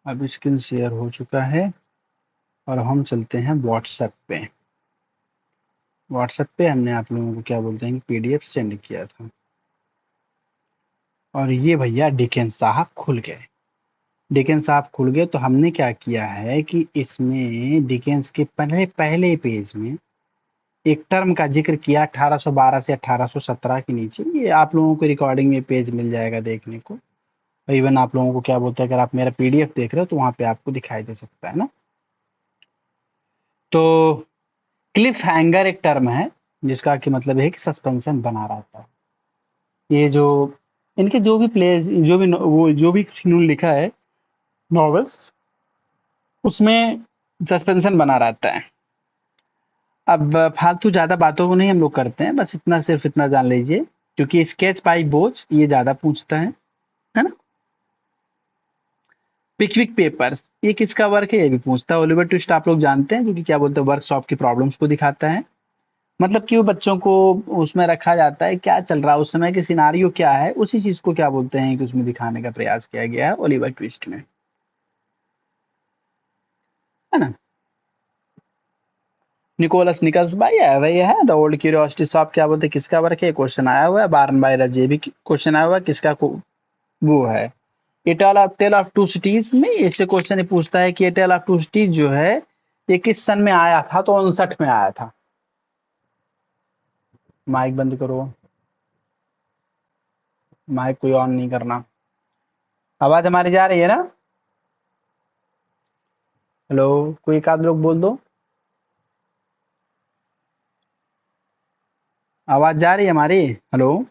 अब screen share हो चुका है और हम चलते हैं व्हाट्सएप पे। व्हाट्सएप पे हमने आप लोगों को क्या बोलते हैं पीडीएफ सेंड किया था और ये भैया डिकेन साहब खुल गए। डिकेंस साहब खुल गए तो हमने क्या किया है कि इसमें डिकेंस के पहले पहले पेज में एक टर्म का जिक्र किया 1812 से 1817 के नीचे। ये आप लोगों को रिकॉर्डिंग में पेज मिल जाएगा देखने को। इवन आप लोगों को क्या बोलते हैं, अगर आप मेरा पीडीएफ देख रहे हो तो वहां पे आपको दिखाई दे सकता है ना। तो क्लिफ हैंगर एक टर्म है जिसका कि मतलब है कि सस्पेंशन बना रहता है। ये जो इनके जो भी प्लेज जो भी वो जो भी लिखा है नॉवेल्स, उसमें सस्पेंशन बना रहता है। अब फालतू ज़्यादा बातों को नहीं हम लोग करते हैं, बस इतना सिर्फ इतना जान लीजिए, क्योंकि स्केच बाय बोझ ये ज़्यादा पूछता है ना। पिकविक पेपर्स ये किसका वर्क है ये भी पूछता है। ओलिवर ट्विस्ट आप लोग जानते हैं, जो कि क्या बोलते हैं वर्कशॉप की प्रॉब्लम्स को दिखाता है। मतलब कि वो बच्चों को उसमें रखा जाता है, क्या चल रहा है उस समय के सिनारियो क्या है, उसी चीज को क्या बोलते हैं कि उसमें दिखाने का प्रयास किया गया है ओलिवर ट्विस्ट में, है ना। निकोलस निकल्स भाई है वही है। द ओल्ड क्यूरियोसिटी शॉप क्या बोलते हैं किसका वर्क है, क्वेश्चन आया हुआ है। बारन बाय रज ये भी क्वेश्चन आया हुआ है, किसका वो है। टेल ऑफ टू सिटीज में इससे क्वेश्चन ये पूछता है कि टेल ऑफ टू सिटीज जो है ये किस सन में आया था, तो 59 में आया था। माइक बंद करो, माइक कोई ऑन नहीं करना। आवाज हमारी जा रही है ना। हेलो, कोई एक आध लोग बोल दो, आवाज जा रही है हमारी। हेलो,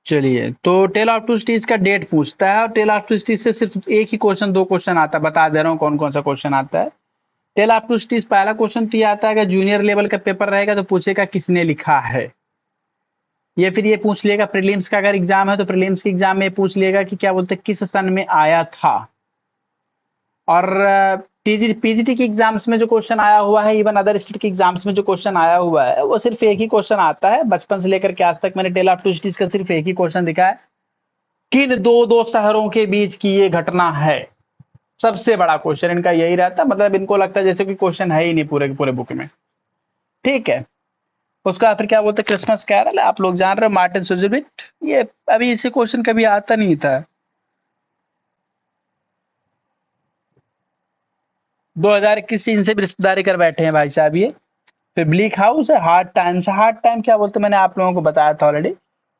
चलिए। तो टेल ऑफ टू सिटीज का डेट पूछता है और टेल ऑफ टू सिटीज से सिर्फ एक ही क्वेश्चन, दो क्वेश्चन आता है, बता दे रहा हूँ कौन कौन सा क्वेश्चन आता है। टेल ऑफ टू सिटीज पहला क्वेश्चन तो ये आता है, अगर जूनियर लेवल का पेपर रहेगा तो पूछेगा किसने लिखा है। ये फिर ये पूछ लेगा प्रीलिम्स का अगर एग्जाम है तो प्रीलिम्स के एग्जाम में पूछ लेगा कि क्या बोलते हैं किस सन में आया था। और पीजीटी के एग्जाम्स में जो क्वेश्चन आया हुआ है, इवन अदर स्टेट के एग्जाम्स में जो क्वेश्चन आया हुआ है, वो सिर्फ एक ही क्वेश्चन आता है। बचपन से लेकर के आज तक मैंने टेल ऑफ टू सिटीज का सिर्फ एक ही क्वेश्चन दिखा है, किन दो दो शहरों के बीच की ये घटना है। सबसे बड़ा क्वेश्चन इनका यही रहता है, मतलब इनको लगता है जैसे कि क्वेश्चन है ही नहीं पूरे के पूरे बुक में। ठीक है। उसका फिर क्या बोलते हैं क्रिसमस कैरल, आप लोग जान रहे हो, मार्टिन सुजुबिट। ये अभी इसे क्वेश्चन कभी आता नहीं था। 2021 से इनसे भी रिश्तेदारी कर बैठे हैं भाई साहब ये। फिर ब्लीक हाउस है, हार्ड टाइम्स। हार्ड टाइम क्या बोलते हैं, मैंने आप लोगों को बताया था ऑलरेडी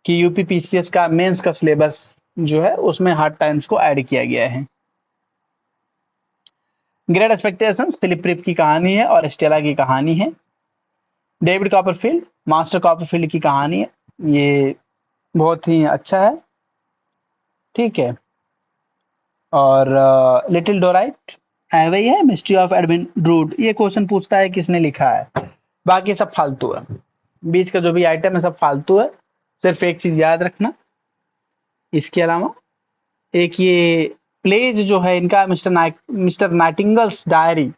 कि यूपी पीसीएस का मेंस का सिलेबस जो है उसमें हार्ड टाइम्स को ऐड किया गया है। ग्रेट एक्सपेक्टेशंस फिलिप प्रिप की कहानी है और स्टेला की कहानी है। डेविड कॉपरफील्ड, मास्टर कॉपरफील्ड की कहानी है, ये बहुत ही अच्छा है। ठीक है। और लिटिल डोराइट वही है। मिस्ट्री ऑफ एडविन ड्रूड ये क्वेश्चन पूछता है किसने लिखा है। बाकी सब फालतू है, बीच का जो भी आइटम है सब फालतू है। सिर्फ एक चीज याद रखना, इसके अलावा एक ये प्लेज जो है इनका Mister Nightingale's diary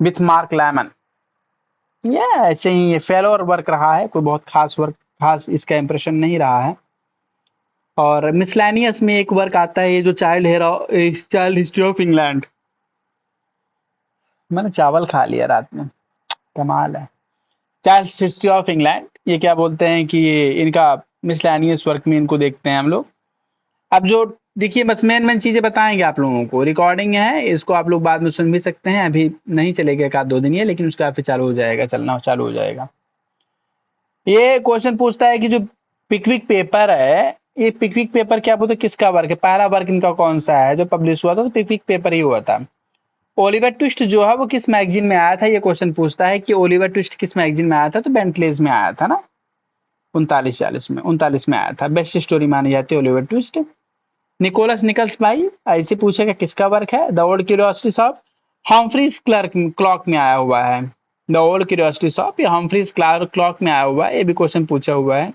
with Mark Lemon, ये ऐसे ही ये फेलोर वर्क रहा है, कोई बहुत खास वर्क, खास इसका इंप्रेशन नहीं रहा है। और मिसलैनियस में एक वर्क आता है, ये जो चाइल्ड हिस्ट्री ऑफ इंग्लैंड। मैंने चावल खा लिया रात में, कमाल है। चाइल्ड हिस्ट्री ऑफ इंग्लैंड ये क्या बोलते हैं कि ये इनका मिसलैनियस वर्क में इनको देखते हैं हम लोग। अब जो देखिए बस मेन मेन चीजें बताएंगे आप लोगों को, रिकॉर्डिंग है, इसको आप लोग बाद में सुन भी सकते हैं, अभी नहीं चलेगा, एक आध दो दिन ये, लेकिन उसका फिर चालू हो जाएगा, चलना चालू हो जाएगा। ये क्वेश्चन पूछता है कि जो पिकविक पेपर है, ये पिकविक पेपर क्या बोलते हैं किसका वर्क है, पहला वर्क इनका कौन सा है जो पब्लिश हुआ था, तो पिकविक पेपर ही हुआ था। ओलिवर ट्विस्ट जो है वो किस मैगजीन में आया था, ये क्वेश्चन पूछता है कि ओलिवर ट्विस्ट किस मैगजीन में आया था, तो बेंटलेज में आया था ना, 39 में आया था। बेस्ट स्टोरी मानी जाती है ओलिवर ट्विस्ट। निकोलस निकल्स भाई ऐसे पूछेगा किसका वर्क है, the old curiosity shop Humphrey's clock में आया हुआ है। द ओल्ड क्यूरियोसिटी शॉप ये हम्फ्रीज क्लॉक में आया हुआ है, ये भी क्वेश्चन पूछा हुआ है।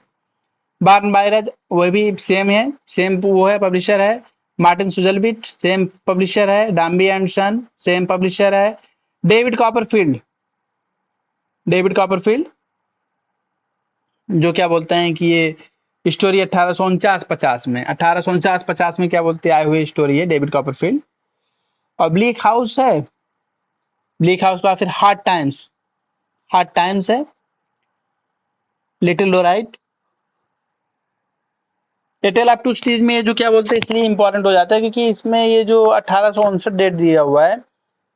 बार्न बायरज वो भी सेम है, सेम वो है, पब्लिशर है। मार्टिन सुजलबिट सेम पब्लिशर है। डाम्बी एंड सन सेम पब्लिशर है। डेविड कॉपरफील्ड, डेविड कॉपरफील्ड जो क्या बोलते हैं कि ये स्टोरी 1849-50 में, 1849-50 में क्या बोलते आए हुए स्टोरी है डेविड कॉपरफील्ड। और ब्लीक हाउस है, ब्लीक हाउस का फिर हार्ड टाइम्स, हार्ड टाइम्स है, लिटिल लोराइट। एटेल ऑफ टू स्टीज में जो क्या बोलते हैं इसलिए इंपॉर्टेंट हो जाता है क्योंकि इसमें ये जो 1859 डेट दिया हुआ है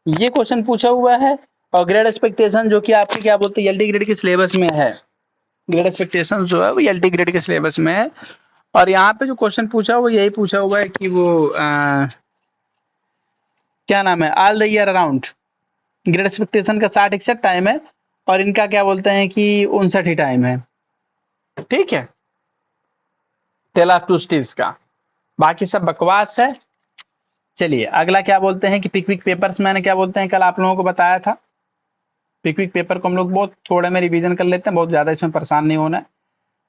ये क्वेश्चन पूछा हुआ है। और ग्रेड एक्सपेक्टेशन जो कि आपके क्या बोलते हैं एलटी ग्रेड के सिलेबस में है, ग्रेड एक्सपेक्टेशन जो है वो एलटी ग्रेड के सिलेबस में है। और यहाँ पे जो क्वेश्चन पूछा वो यही पूछा हुआ है कि वो क्या नाम है, all the year around grade expectation का 60-61 टाइम है और इनका क्या बोलते हैं कि 59 ही टाइम है। ठीक है, टेल ऑफ टू स्टीज का, बाकी सब बकवास है। चलिए अगला क्या बोलते हैं कि पिकविक पेपर्स, मैंने क्या बोलते हैं कल आप लोगों को बताया था। पिकविक पेपर को हम लोग बहुत थोड़े में रिवीजन कर लेते हैं, बहुत ज्यादा इसमें परेशान नहीं होना है।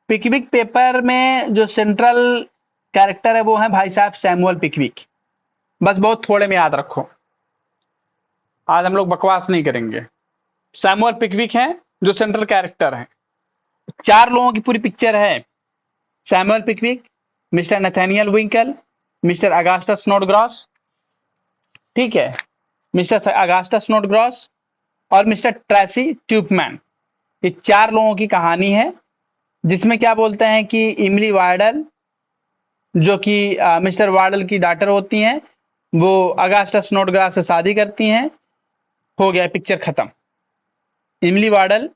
पिकविक पेपर में जो सेंट्रल कैरेक्टर है वो है भाई साहब सैमुअल पिकविक, बस बहुत थोड़े में याद रखो, आज हम लोग बकवास नहीं करेंगे। सैमुअल पिकविक है जो सेंट्रल कैरेक्टर है, 4 लोगों की पूरी पिक्चर है, सैमुअल पिकविक, मिस्टर नथानियल विंकल, मिस्टर अगास्टस स्नोडग्रॉस, ठीक है, मिस्टर अगास्टस स्नोडग्रॉस और मिस्टर ट्रेसी ट्यूबमैन। ये 4 लोगों की कहानी है जिसमें क्या बोलते हैं कि इमली वार्डल जो कि मिस्टर वार्डल की डॉटर होती हैं, वो अगास्टस स्नोडग्रॉस से शादी करती हैं, हो गया पिक्चर खत्म। इमली वार्डल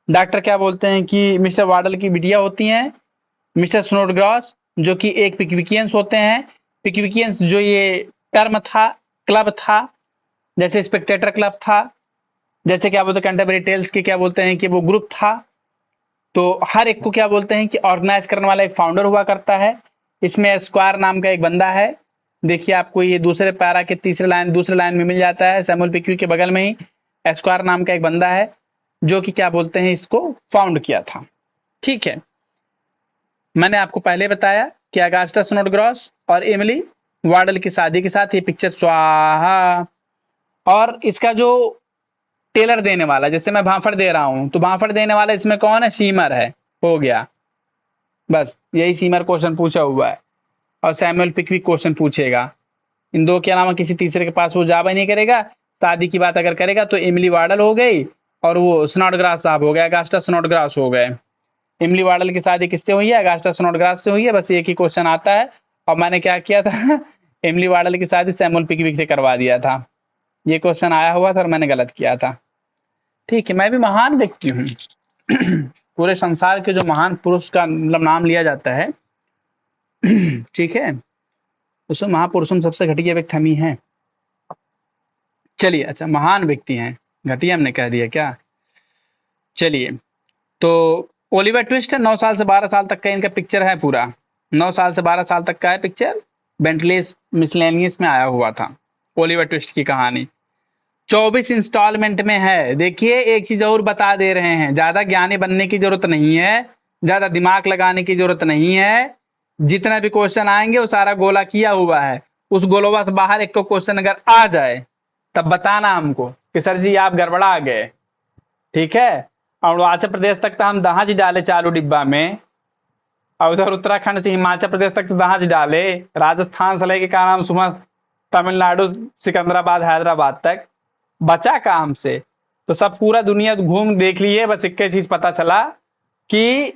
डॉक्टर क्या बोलते हैं कि मिस्टर वार्डल की बिटिया होती हैं, मिस्टर स्नोडग्रॉस जो कि एक पिकविकियंस होते हैं। पिकविकियंस जो ये टर्म था, क्लब था, जैसे स्पेक्टेटर क्लब था, जैसे क्या बोलते हैं कैंटरबरी टेल्स के क्या बोलते हैं कि वो ग्रुप था। तो हर एक को क्या बोलते हैं कि ऑर्गेनाइज करने वाला एक फाउंडर हुआ करता है। इसमें स्क्वायर नाम का एक बंदा है, देखिए आपको ये दूसरे पैरा के दूसरे लाइन में मिल जाता है, सैमुअल पिक्यू के बगल में ही स्क्वायर नाम का एक बंदा है जो कि क्या बोलते हैं इसको फाउंड किया था। ठीक है, मैंने आपको पहले बताया कि अगास्टस स्नोडग्रॉस और एमिली वार्डल की शादी के साथ ये पिक्चर स्वाहा। और इसका जो टेलर देने वाला, जैसे मैं भाफड़ दे रहा हूं तो भाफड़ देने वाला इसमें कौन है, सीमर है, हो गया, बस यही सीमर क्वेश्चन पूछा हुआ है। और सैमुअल पिकविक क्वेश्चन पूछेगा, इन दो के अलावा किसी तीसरे के पास वो जावा ही नहीं करेगा। शादी की बात अगर करेगा तो एमिली वार्डल हो गई और वो स्नोडग्रास साहब हो गए, अगास्टस स्नोडग्रास हो गए। एमिली वार्डल की शादी किससे हुई है, अगास्टस स्नोडग्रास से हुई है, बस एक ही क्वेश्चन आता है। और मैंने क्या किया था एमिली वार्डल की शादी सैमुअल पिकविक से करवा दिया था, ये क्वेश्चन आया हुआ था और मैंने गलत किया था। ठीक है, मैं भी महान व्यक्ति हूँ पूरे संसार के जो महान पुरुष का मतलब नाम लिया जाता है ठीक है, उसमें महापुरुषों में सबसे घटिया व्यक्ति हम ही हैं। चलिए अच्छा, महान व्यक्ति हैं, घटिया हमने कह दिया क्या। चलिए, तो ओलिवर ट्विस्ट है, 9 साल से 12 साल तक का इनका पिक्चर है पूरा, 9 साल से 12 साल तक का है पिक्चर, बेंटलेस मिसलेनियस में आया हुआ था ओलिवर ट्विस्ट की कहानी, 24 इंस्टॉलमेंट में है। देखिए एक चीज और बता दे रहे हैं, ज्यादा ज्ञानी बनने की जरूरत नहीं है, ज्यादा दिमाग लगाने की जरूरत नहीं है, जितना भी क्वेश्चन आएंगे वो सारा गोला किया हुआ है, उस गोलवा से बाहर एक तो क्वेश्चन अगर आ जाए तब बताना हमको कि सर जी आप गड़बड़ा गए। ठीक है, अरुणाचल प्रदेश तक तो हम दहाज डाले चालू डिब्बा में, और उधर उत्तराखंड से हिमाचल प्रदेश तक तो दहाज डाले, राजस्थान से लेके का नाम सुबह तमिलनाडु सिकंदराबाद हैदराबाद तक, बचा कहाँ हमसे। तो सब पूरा दुनिया घूम देख लिए, बस एक चीज पता चला कि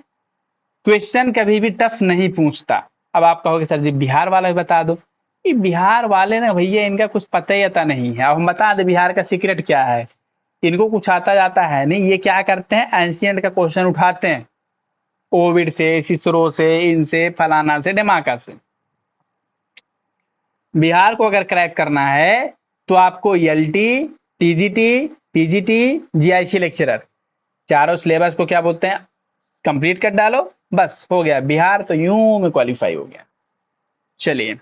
क्वेश्चन कभी भी टफ नहीं पूछता। अब आप कहोगे सर जी बिहार वाला भी बता दो, ये बिहार वाले ना भैया इनका कुछ पता ही आता नहीं है। अब हम बता दें बिहार का सीक्रेट क्या है, इनको कुछ आता जाता है नहीं, ये क्या करते हैं एंशियंट का क्वेश्चन उठाते हैं, ओविड से, सिसरो से, इनसे, फलाना से, डेमाका से। बिहार को अगर क्रैक करना है तो आपको LT, TGT, PGT, GIC lecturer, चारों सिलेबस को क्या बोलते हैं कंप्लीट कर डालो, बस हो गया, बिहार तो यूं में क्वालिफाई हो गया। चलिए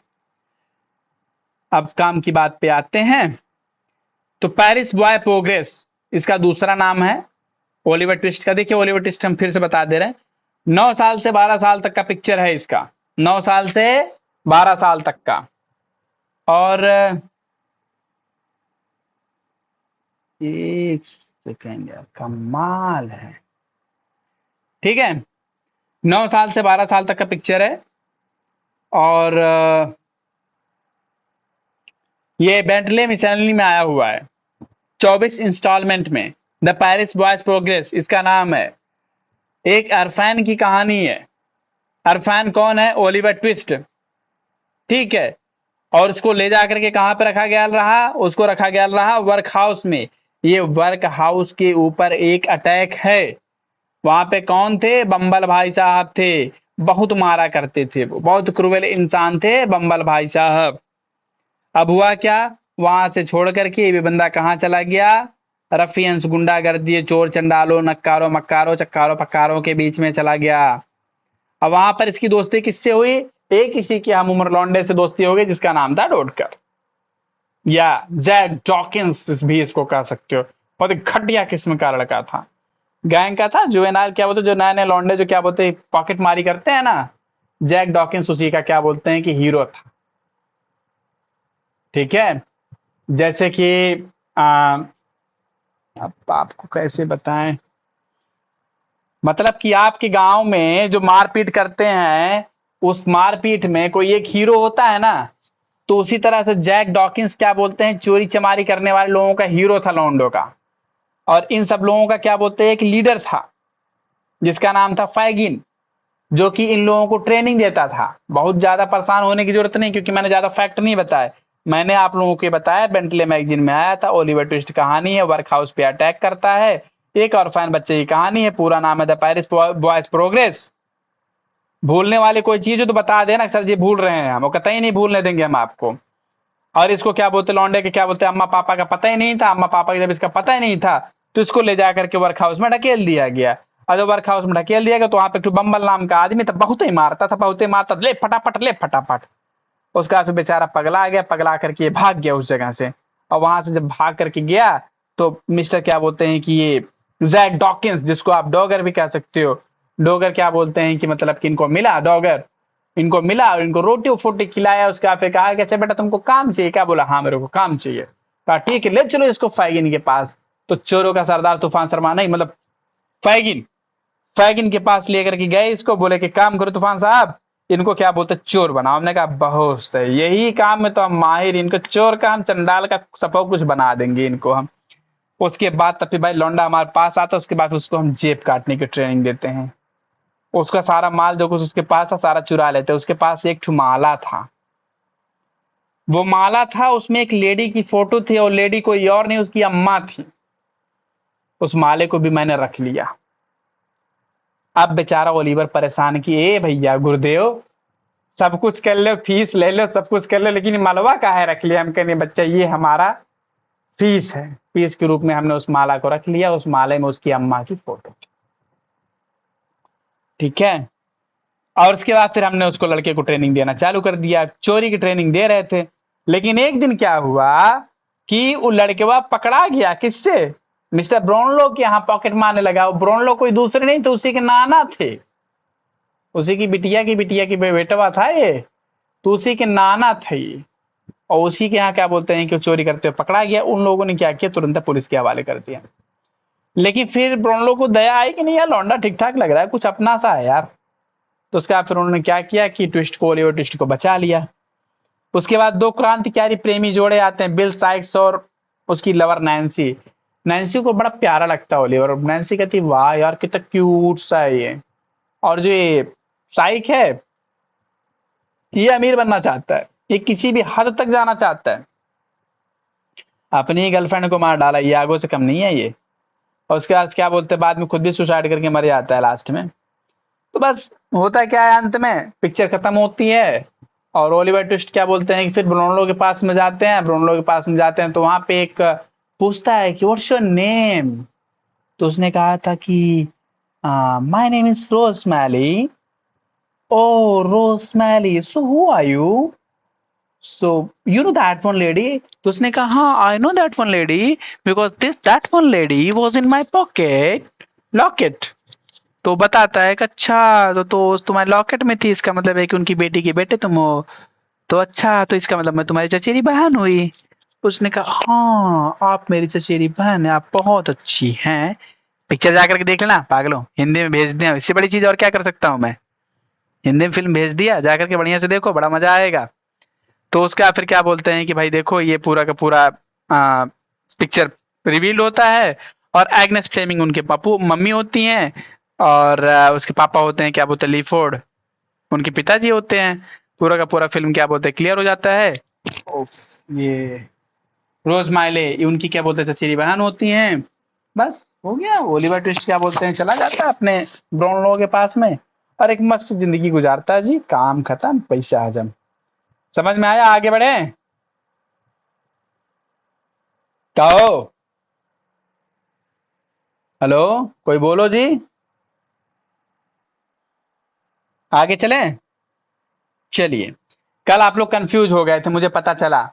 अब काम की बात पे आते हैं। तो पेरिस बॉय प्रोग्रेस इसका दूसरा नाम है ओलिवर ट्विस्ट का। देखिए ओलिवर ट्विस्ट हम फिर से बता दे रहे हैं, 9 साल से 12 साल तक का पिक्चर है इसका, 9 साल से 12 साल तक का। और एक सेकेंड यार, कमाल है। ठीक है, 9 साल से 12 साल तक का पिक्चर है। और ये बेंटले चैनल में आया हुआ है 24 इंस्टॉलमेंट में। द पेरिस बॉयज प्रोग्रेस इसका नाम है। एक अरफैन की कहानी है। अरफैन कौन है? ओलिवर ट्विस्ट, ठीक है। और उसको ले जाकर के कहां पे रखा गया रहा? उसको रखा गया रहा वर्क हाउस में। ये वर्क हाउस के ऊपर एक अटैक है। वहां पे कौन थे? बम्बल भाई साहब थे। बहुत मारा करते थे वो, बहुत क्रूएल इंसान थे बम्बल भाई साहब। अब हुआ क्या? वहां से छोड़ करके ये बंदा कहाँ चला गया? रफियंस, गुंडागर्दी, चोर चंडालों, नक्कारों मक्कारों चक्कारों पक्कारों के बीच में चला गया। अब वहां पर इसकी दोस्ती किससे हुई? एक किसी के हम उम्र लौंडे से दोस्ती हो गई जिसका नाम था डोडकर, या जैक डॉकिंस भी इसको कह सकते हो। बहुत ही घटिया किस्म का लड़का था, गैंग का था। जुवेनाइल क्या बोलते, जो नए नए लौंडे जो क्या बोलते पॉकेट मारी करते हैं ना, जैक डॉकिंस उसी का क्या बोलते हैं कि हीरो था, ठीक है। जैसे कि अब आपको कैसे बताएं, मतलब कि आपके गांव में जो मारपीट करते हैं, उस मारपीट में कोई एक हीरो होता है ना, तो उसी तरह से जैक डॉकिंस क्या बोलते हैं, चोरी चमारी करने वाले लोगों का हीरो था, लौंडो का। और इन सब लोगों का क्या बोलते हैं, एक लीडर था जिसका नाम था फैगिन, जो कि इन लोगों को ट्रेनिंग देता था। बहुत ज्यादा परेशान होने की जरूरत नहीं, क्योंकि मैंने ज्यादा फैक्ट नहीं बताया। मैंने आप लोगों को बताया, बेंटले मैगजीन में आया था। ओलिवर ट्विस्ट कहानी है, वर्क हाउस पे अटैक करता है। एक ऑर्फन बच्चे की कहानी है, पूरा नाम है द पेरिस बॉयज प्रोग्रेस। भूलने वाली कोई चीज हो तो बता देना सर जी, भूल रहे हैं हम, वो कतई नहीं भूलने देंगे हम आपको। और इसको क्या बोलते, लौंडे के क्या बोलते, अम्मा पापा का पता ही नहीं था। अम्मा पापा का जब इसका पता ही नहीं था, तो इसको ले जाकर के वर्क हाउस में ढकेल दिया गया। और जब वर्क हाउस में ढकेल दिया गया, तो वहां पे बम्बल नाम का आदमी था, बहुत ही मारता था, बहुत ही मारता, ले फटाफट ले फटाफट। उसका बाद बेचारा पगला गया, पगला करके भाग गया उस जगह से। और वहां से जब भाग करके गया, तो मिस्टर क्या बोलते हैं कि ये जैक डॉकिंस, जिसको आप डॉगर भी कह सकते हो, डॉगर क्या बोलते हैं कि मतलब कि इनको मिला डॉगर, इनको मिला और इनको रोटी फोटी खिलाया। उसके बाद फिर कहा कि अच्छा बेटा तुमको काम चाहिए क्या? बोला हाँ मेरे को काम चाहिए। कहा ठीक है ले चलो इसको फैगिन के पास। तो चोरों का सरदार तूफान शर्मा, नहीं मतलब फैगिन, फैगिन के पास लेकर के गए इसको, बोले कि काम करो तूफान साहब, इनको क्या बोलते चोर बनाओ। हमने कहा बहुत सही, यही काम में तो हम माहिर, इनको चोर का हम चंडाल का सब कुछ बना देंगे इनको हम। उसके बाद तब फिर भाई लौंडा हमारे पास आता, उसके बाद उसको हम जेब काटने की ट्रेनिंग देते हैं। उसका सारा माल जो कुछ उसके पास था सारा चुरा लेते। उसके पास एक ठो माला था, वो माला था उसमें एक लेडी की फोटो थी, और लेडी कोई और नहीं उसकी अम्मा थी। उस माले को भी मैंने रख लिया। अब बेचारा ओलिवर परेशान कि ए भैया गुरुदेव, सब कुछ कर लो, फीस ले लो, सब कुछ कर लो, लेकिन मालवा काहे रख लिया? हम कहने बच्चा ये हमारा फीस है, फीस के रूप में हमने उस माला को रख लिया। उस माले में उसकी अम्मा की फोटो, ठीक है। और उसके बाद फिर हमने उसको लड़के को ट्रेनिंग देना चालू कर दिया। चोरी की ट्रेनिंग दे रहे थे, लेकिन एक दिन क्या हुआ कि वो लड़केवा पकड़ा गया। किससे? मिस्टर ब्राउनलो के यहाँ पॉकेट मारने लगा। वो ब्राउनलो कोई दूसरे नहीं थे, उसी के नाना थे, उसी की बिटिया की बेटवा था ये, तो उसी के नाना थे ये। और उसी के यहाँ क्या बोलते हैं कि चोरी करते हुए पकड़ा गया। उन लोगों ने क्या किया, तुरंत पुलिस के हवाले कर दिया। लेकिन फिर ब्राउनलो को दया आई कि नहीं यार लौंडा ठीक ठाक लग रहा है, कुछ अपना सा है यार। तो उसके बाद फिर उन्होंने क्या किया कि ट्विस्ट को, ओलिवर ट्विस्ट को बचा लिया। उसके बाद दो क्रांतिकारी प्रेमी जोड़े आते हैं, बिल साइक्स और उसकी लवर नैन्सी। नैन्सी को बड़ा प्यारा लगता है ओलिवर, नैन्सी कहती वाह यार कितना क्यूट सा है ये। और जो ये साइक है, ये अमीर बनना चाहता है, ये किसी भी हद तक जाना चाहता है। अपनी गर्लफ्रेंड को मार डाला, ये आगो से कम नहीं है ये। और उसके बाद क्या बोलते हैं, बाद में खुद भी सुसाइड करके मर जाता है लास्ट में। तो बस होता क्या है, अंत में पिक्चर खत्म होती है। और ओलिवर ट्विस्ट क्या बोलते हैं कि फिर ब्राउनलो के पास में जाते हैं। ब्राउनलो के पास में जाते हैं तो वहां पे एक पूछता है कि व्हाट्स योर नेम। तो उसने कहा था कि my name is Rosemary. Oh Rosemary, so who are you? So you know that one lady? तो उसने कहा हाँ I know that one lady, because this that one lady was in my pocket locket. तो बताता है कि अच्छा तो तुम्हारे लॉकेट में थी, इसका मतलब है कि उनकी बेटी के बेटे तुम हो। तो अच्छा तो इसका मतलब मैं तुम्हारी चचेरी बहन हुई। उसने कहा हाँ आप मेरी चचेरी बहन है, आप बहुत अच्छी हैं, पिक्चर जाकर के देख लेना पागलों, हिंदी में भेज दिया, इससे बड़ी चीज और क्या कर सकता हूँ मैं। हिंदी में फिल्म भेज दिया, जाकर के बढ़िया से देखो, बड़ा मजा आएगा। तो उसका फिर क्या बोलते हैं कि भाई देखो ये पूरा का पूरा पिक्चर रिवील होता है, और एग्नेस फ्लेमिंग उनके पापू मम्मी होती हैं, और उसके पापा होते हैं क्या बोलते हैं लीफोर्ड, उनके पिताजी होते हैं। पूरा का पूरा फिल्म क्या बोलते हैं क्लियर हो जाता है। ये रोज माइले उनकी क्या बोलते हैं चचेरी बहन होती हैं। बस हो गया, ओलिवर ट्विस्ट क्या बोलते हैं चला जाता है अपने ब्राउन लोगों के पास में, और एक मस्त जिंदगी गुजारता है जी, काम खत्म पैसा हजम। समझ में आया, आगे बढ़े। कहो, हेलो, कोई बोलो जी, आगे चलें। चलिए, कल आप लोग कंफ्यूज हो गए थे, मुझे पता चला।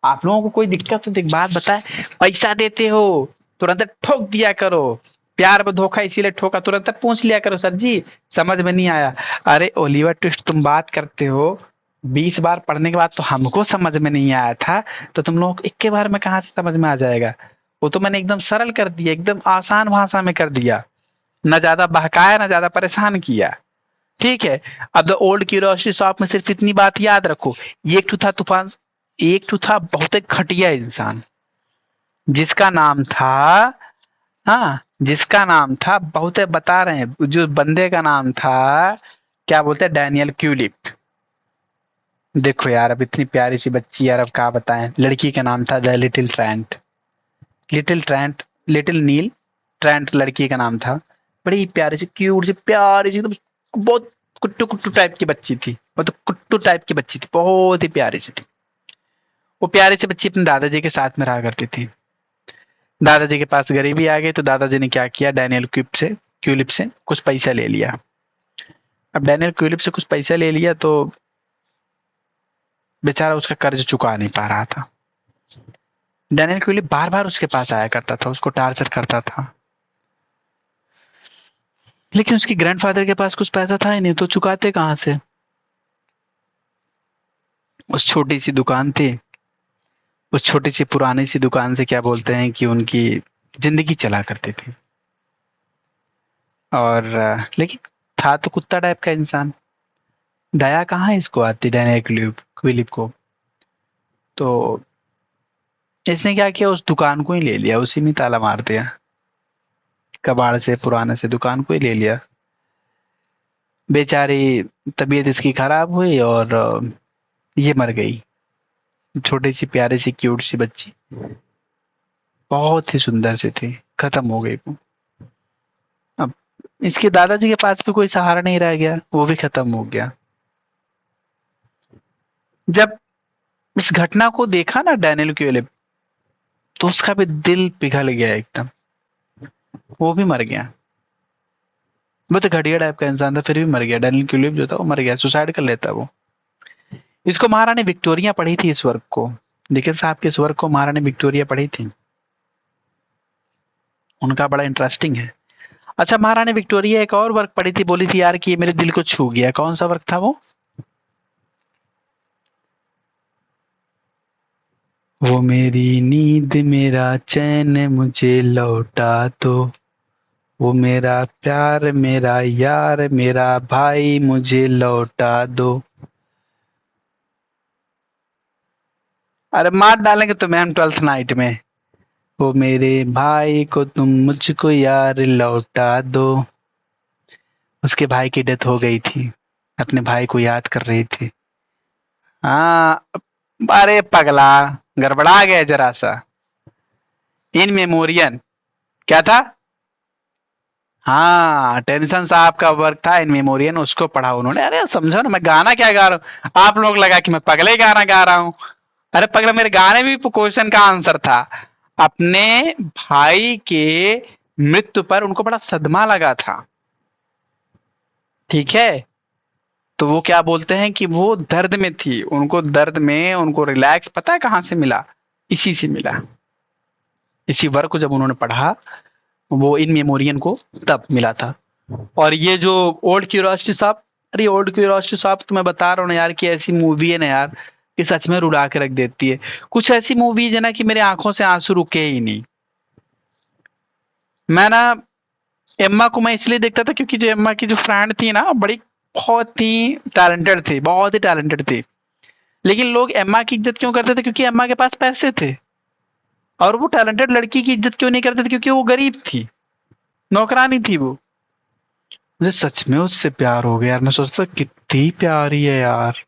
आप लोगों को कोई दिक्कत तो एक बात बताए, पैसा देते हो तुरंत ठोक दिया करो, प्यार में धोखा इसीलिए ठोका, तुरंत पूछ लिया करो सर जी समझ में नहीं आया। अरे ओलिवर ट्विस्ट तुम बात करते हो, 20 बार पढ़ने के बाद तो हमको समझ में नहीं आया था, तो तुम लोग एक के बार में कहाँ से समझ में आ जाएगा। वो तो मैंने एकदम सरल कर दिया, एकदम आसान भाषा में कर दिया, न ज्यादा बहकाया न ज्यादा परेशान किया। ठीक है। अब द ओल्ड क्यूरियोसिटी शॉप में सिर्फ इतनी बात याद रखो, ये एक ठू था तूफान, एक ठू था बहुत एक घटिया इंसान, जिसका नाम था, हाँ, जिसका नाम था बहुत बता रहे हैं, जो बंदे का नाम था क्या बोलते हैं डैनियल क्यूलिप। देखो यार अब इतनी प्यारी सी बच्ची यार, अब क्या बताएं, लड़की का नाम था the little Trent, little Trent, little Nell Trent लड़की का नाम था। बड़ी प्यारी सी क्यूट सी प्यारी सी एकदम, बहुत कुट्टू कुट्टू टाइप की बच्ची थी, मतलब कुट्टू टाइप की बच्ची थी, बहुत ही प्यारी सी थी। वो प्यारी सी बच्ची अपने दादाजी के साथ में रहा करती थी। दादाजी के पास गरीबी आ गई तो दादाजी ने क्या किया, डैनियल क्यूलिप से कुछ पैसा ले लिया। अब डैनियल क्यूलिप से कुछ पैसा ले लिया तो बेचारा उसका कर्ज चुका नहीं पा रहा था। डैनियल क्यूलिप बार बार उसके पास आया करता था, उसको टार्चर करता था, लेकिन उसके ग्रैंडफादर के पास कुछ पैसा था ही नहीं, तो चुकाते कहाँ से। उस छोटी सी दुकान थी, उस छोटी सी पुरानी सी दुकान से क्या बोलते हैं कि उनकी जिंदगी चला करती थी। और लेकिन था तो कुत्ता टाइप का इंसान, दया कहाँ इसको आती डैनियल क्यूलिप को। तो इसने क्या किया, उस दुकान को ही ले लिया, उसी में ताला मार दिया, कबाड़ से पुराने से दुकान को ही ले लिया। बेचारी तबीयत इसकी खराब हुई और ये मर गई, छोटी सी प्यारी सी क्यूट सी बच्ची, बहुत ही सुंदर सी थी, खत्म हो गई वो। अब इसके दादाजी के पास भी कोई सहारा नहीं रह गया, वो भी खत्म हो गया। जब इस घटना को देखा ना डैनियल क्यूलिप, तो उसका भी दिल पिघल गया एकदम, वो भी मर गया। वो तो घटिया टाइप का इंसान था, फिर भी मर गया। डैनियल क्यूलिप जो था वो मर गया, सुसाइड कर लेता वो। इसको महारानी विक्टोरिया पढ़ी थी इस वर्क को, लेकिन साहब के इस वर्क को महारानी विक्टोरिया पढ़ी थी, उनका बड़ा इंटरेस्टिंग है। अच्छा, महारानी विक्टोरिया एक और वर्क पढ़ी थी, बोली थी यार कि ये मेरे दिल को छू गया, कौन सा वर्क था वो मेरी नींद मेरा चैन मुझे लौटा दो, वो मेरा प्यार मेरा यार मेरा भाई मुझे लौटा दो। अरे मार डालेंगे तुम्हें हम 12th नाइट में। वो मेरे भाई को तुम मुझको यार लौटा दो। उसके भाई की डेथ हो गई थी, अपने भाई को याद कर रही थी। हाँ, अरे पगला, गड़बड़ा गया जरा सा। इन मेमोरियन क्या था, हाँ टेंशन साहब का वर्क था इन मेमोरियन, उसको पढ़ा उन्होंने। अरे समझो ना, मैं गाना क्या गा रहा हूँ, आप लोग लगा कि मैं पगले गाना गा रहा हूँ। अरे पगला, मेरे गाने भी क्वेश्चन का आंसर था। अपने भाई के मृत्यु पर उनको बड़ा सदमा लगा था, ठीक है। तो वो क्या बोलते हैं कि वो दर्द में थी, उनको दर्द में उनको रिलैक्स पता है कहाँ से मिला, इसी से मिला। इसी वर्क को जब उन्होंने पढ़ा, वो इन मेमोरियन को तब मिला था। और ये जो ओल्ड क्यूरियोसिटी शॉप, अरे ओल्ड क्यूरियोसिटी शॉप तो मैं बता रहा हूँ ना यार कि ऐसी मूवी है ना यार, कि सच में रुला के रख देती है। कुछ ऐसी मूवीज है ना कि मेरे आंखों से आंसू रुके ही नहीं। मैं ना एम्मा को मैं इसलिए देखता था क्योंकि जो एम्मा की जो फ्रेंड थी ना, बड़ी बहुत ही टैलेंटेड थी, बहुत ही टैलेंटेड थी। लेकिन लोग एम्मा की इज्जत क्यों करते थे? क्योंकि एम्मा के पास पैसे थे। और वो टैलेंटेड लड़की की इज्जत क्यों नहीं करते थे? क्योंकि वो गरीब थी, नौकरानी थी वो। मुझे सच में उससे प्यार हो गया यार। मैं सोचता कितनी प्यारी है यार,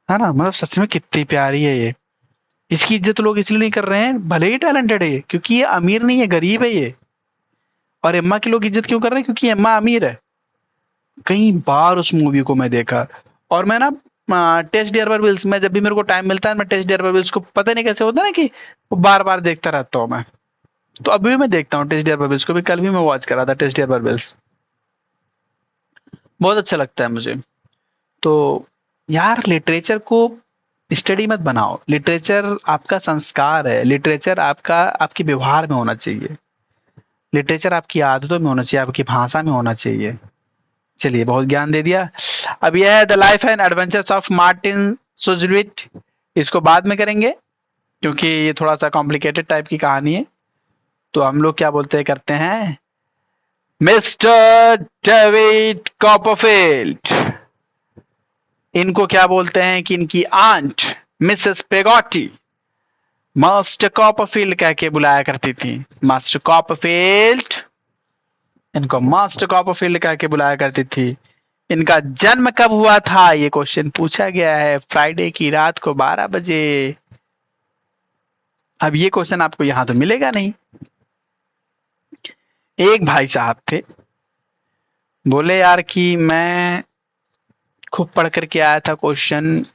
है ना? मतलब सच में कितनी प्यारी है ये। इसकी इज्जत लोग इसलिए नहीं कर रहे हैं, भले ही टैलेंटेड है ये, क्योंकि ये अमीर नहीं है, गरीब है ये। और एम्मा की लोग इज्जत क्यों कर रहे हैं? क्योंकि एम्मा अमीर है। कई बार उस मूवी को मैं देखा। और मैं ना टेस्ट डियर विल्स में जब भी मेरे को टाइम मिलता है, मैं टेस्ट डियर विल्स को पता नहीं कैसे होता है ना कि वो बार बार देखता रहता हूँ मैं। तो अभी भी मैं देखता हूँ टेस्ट डियर विल्स को भी। कल भी मैं वॉच करा था टेस्ट डियर विल्स। बहुत अच्छा लगता है मुझे। तो यार लिटरेचर को स्टडी मत बनाओ। लिटरेचर आपका संस्कार है। लिटरेचर आपका आपके व्यवहार में होना चाहिए। लिटरेचर आपकी आदतों में होना चाहिए, आपकी भाषा में होना चाहिए। चलिए, बहुत ज्ञान दे दिया। अब यह है the life and adventures of Martin Chuzzlewit. इसको बाद में करेंगे क्योंकि ये थोड़ा सा कॉम्प्लिकेटेड टाइप की कहानी है। तो हम लोग क्या बोलते हैं, करते हैं, मिस्टर डेविड कॉपरफील्ड। इनको क्या बोलते हैं कि इनकी आंट मिसेस पेगोटी मास्टर कॉपरफील्ड कह के बुलाया करती थी। मास्टर कॉपरफील्ड, इनको मास्टर कॉपरफील्ड कह के बुलाया करती थी। इनका जन्म कब हुआ था ये क्वेश्चन पूछा गया है, फ्राइडे की रात को 12 बजे। अब ये क्वेश्चन आपको यहां तो मिलेगा नहीं। एक भाई साहब थे, बोले यार कि मैं खूब पढ़ करके आया था क्वेश्चन।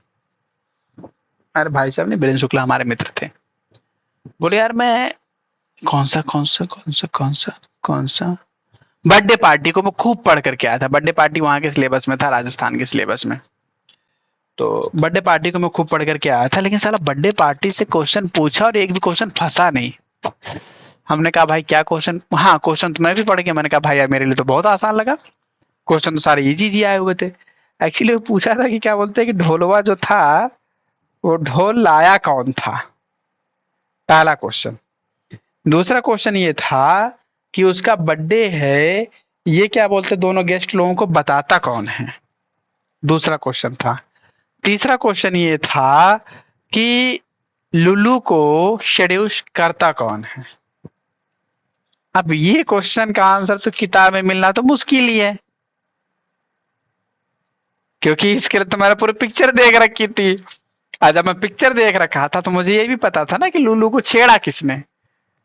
अरे भाई साहब ने, बीरेंद्र शुक्ला हमारे मित्र थे। बोले यार मैं कौन सा बर्थडे पार्टी को मैं खूब पढ़ करके आया था। बर्थडे पार्टी वहां के सिलेबस में था, राजस्थान के सिलेबस में। तो बर्थडे पार्टी को मैं खूब पढ़ करके आया था, लेकिन साला बर्थडे पार्टी से क्वेश्चन पूछा और एक भी क्वेश्चन फंसा नहीं। हमने कहा भाई क्या क्वेश्चन? हाँ, क्वेश्चन तो मैं भी पढ़ गया। मैंने कहा भाई यार मेरे लिए तो बहुत आसान लगा, क्वेश्चन तो सारे इजी जी आए हुए थे। एक्चुअली वो पूछा था कि क्या बोलते हैं कि ढोलवा जो था वो ढोल लाया कौन था, पहला क्वेश्चन। दूसरा क्वेश्चन ये था कि उसका बर्थडे है, ये क्या बोलते दोनों गेस्ट लोगों को बताता कौन है, दूसरा क्वेश्चन था। तीसरा क्वेश्चन ये था कि लुल्लू को शेड्यूस करता कौन है। अब ये क्वेश्चन का आंसर तो किताब में मिलना तो मुश्किल ही है, क्योंकि इसके लिए तो मैंने पूरी पिक्चर देख रखी थी। आज जब मैं पिक्चर देख रखा था तो मुझे ये भी पता था ना कि लुल्लू को छेड़ा किसने,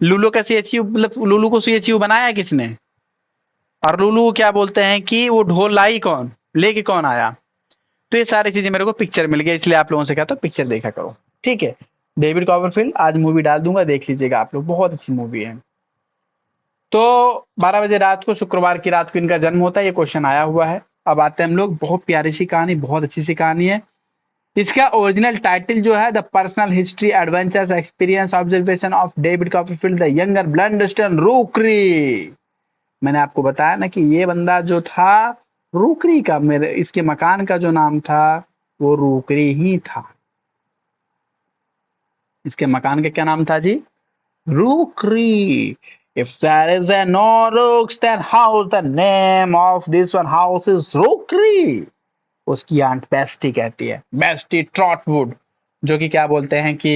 लुल्लू का सीएचयू मतलब लुल्लू को सीएचयू बनाया किसने, और लुल्लू को क्या बोलते हैं कि वो ढोल लाई कौन, लेके कौन आया। तो ये सारी चीजें मेरे को पिक्चर मिल गई, इसलिए आप लोगों से कहता हूँ पिक्चर देखा करो, ठीक है। डेविड कॉपरफील्ड आज मूवी डाल दूंगा, देख लीजिएगा आप लोग, बहुत अच्छी मूवी है। तो 12 बजे रात को, शुक्रवार की रात को इनका जन्म होता है, ये क्वेश्चन आया हुआ है। अब आते हैं हम लोग, बहुत प्यारी सी कहानी, बहुत अच्छी सी कहानी है। इसका ओरिजिनल टाइटल जो है the personal history adventures experience observation of David Copperfield the younger Blunderstone Rookery. मैंने आपको बताया ना कि ये बंदा जो था रूकरी का, मेरे इसके मकान का जो नाम था वो रूकरी ही था। इसके मकान का क्या नाम था जी? रूकरी। If there is a no rooks, then house, the name of this one house is Rookery. उसकी आंट बेस्टी कहती है, बेस्टी ट्रॉटवुड, जो कि क्या बोलते हैं कि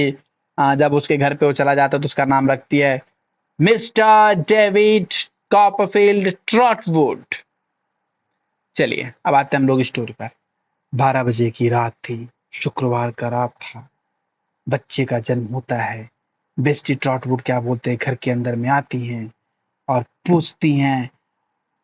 जब उसके घर पे वो चला जाता है तो उसका नाम रखती है मिस्टर डेविड कॉपरफील्ड ट्रॉटवुड। चलिए अब आते हैं हम लोग स्टोरी पर। 12 बजे की रात थी, शुक्रवार का रात था, बच्चे का जन्म होता है। बेस्टी ट्रॉटवुड क्या बोलते हैं, घर के अंदर में आती हैं और पूछती हैं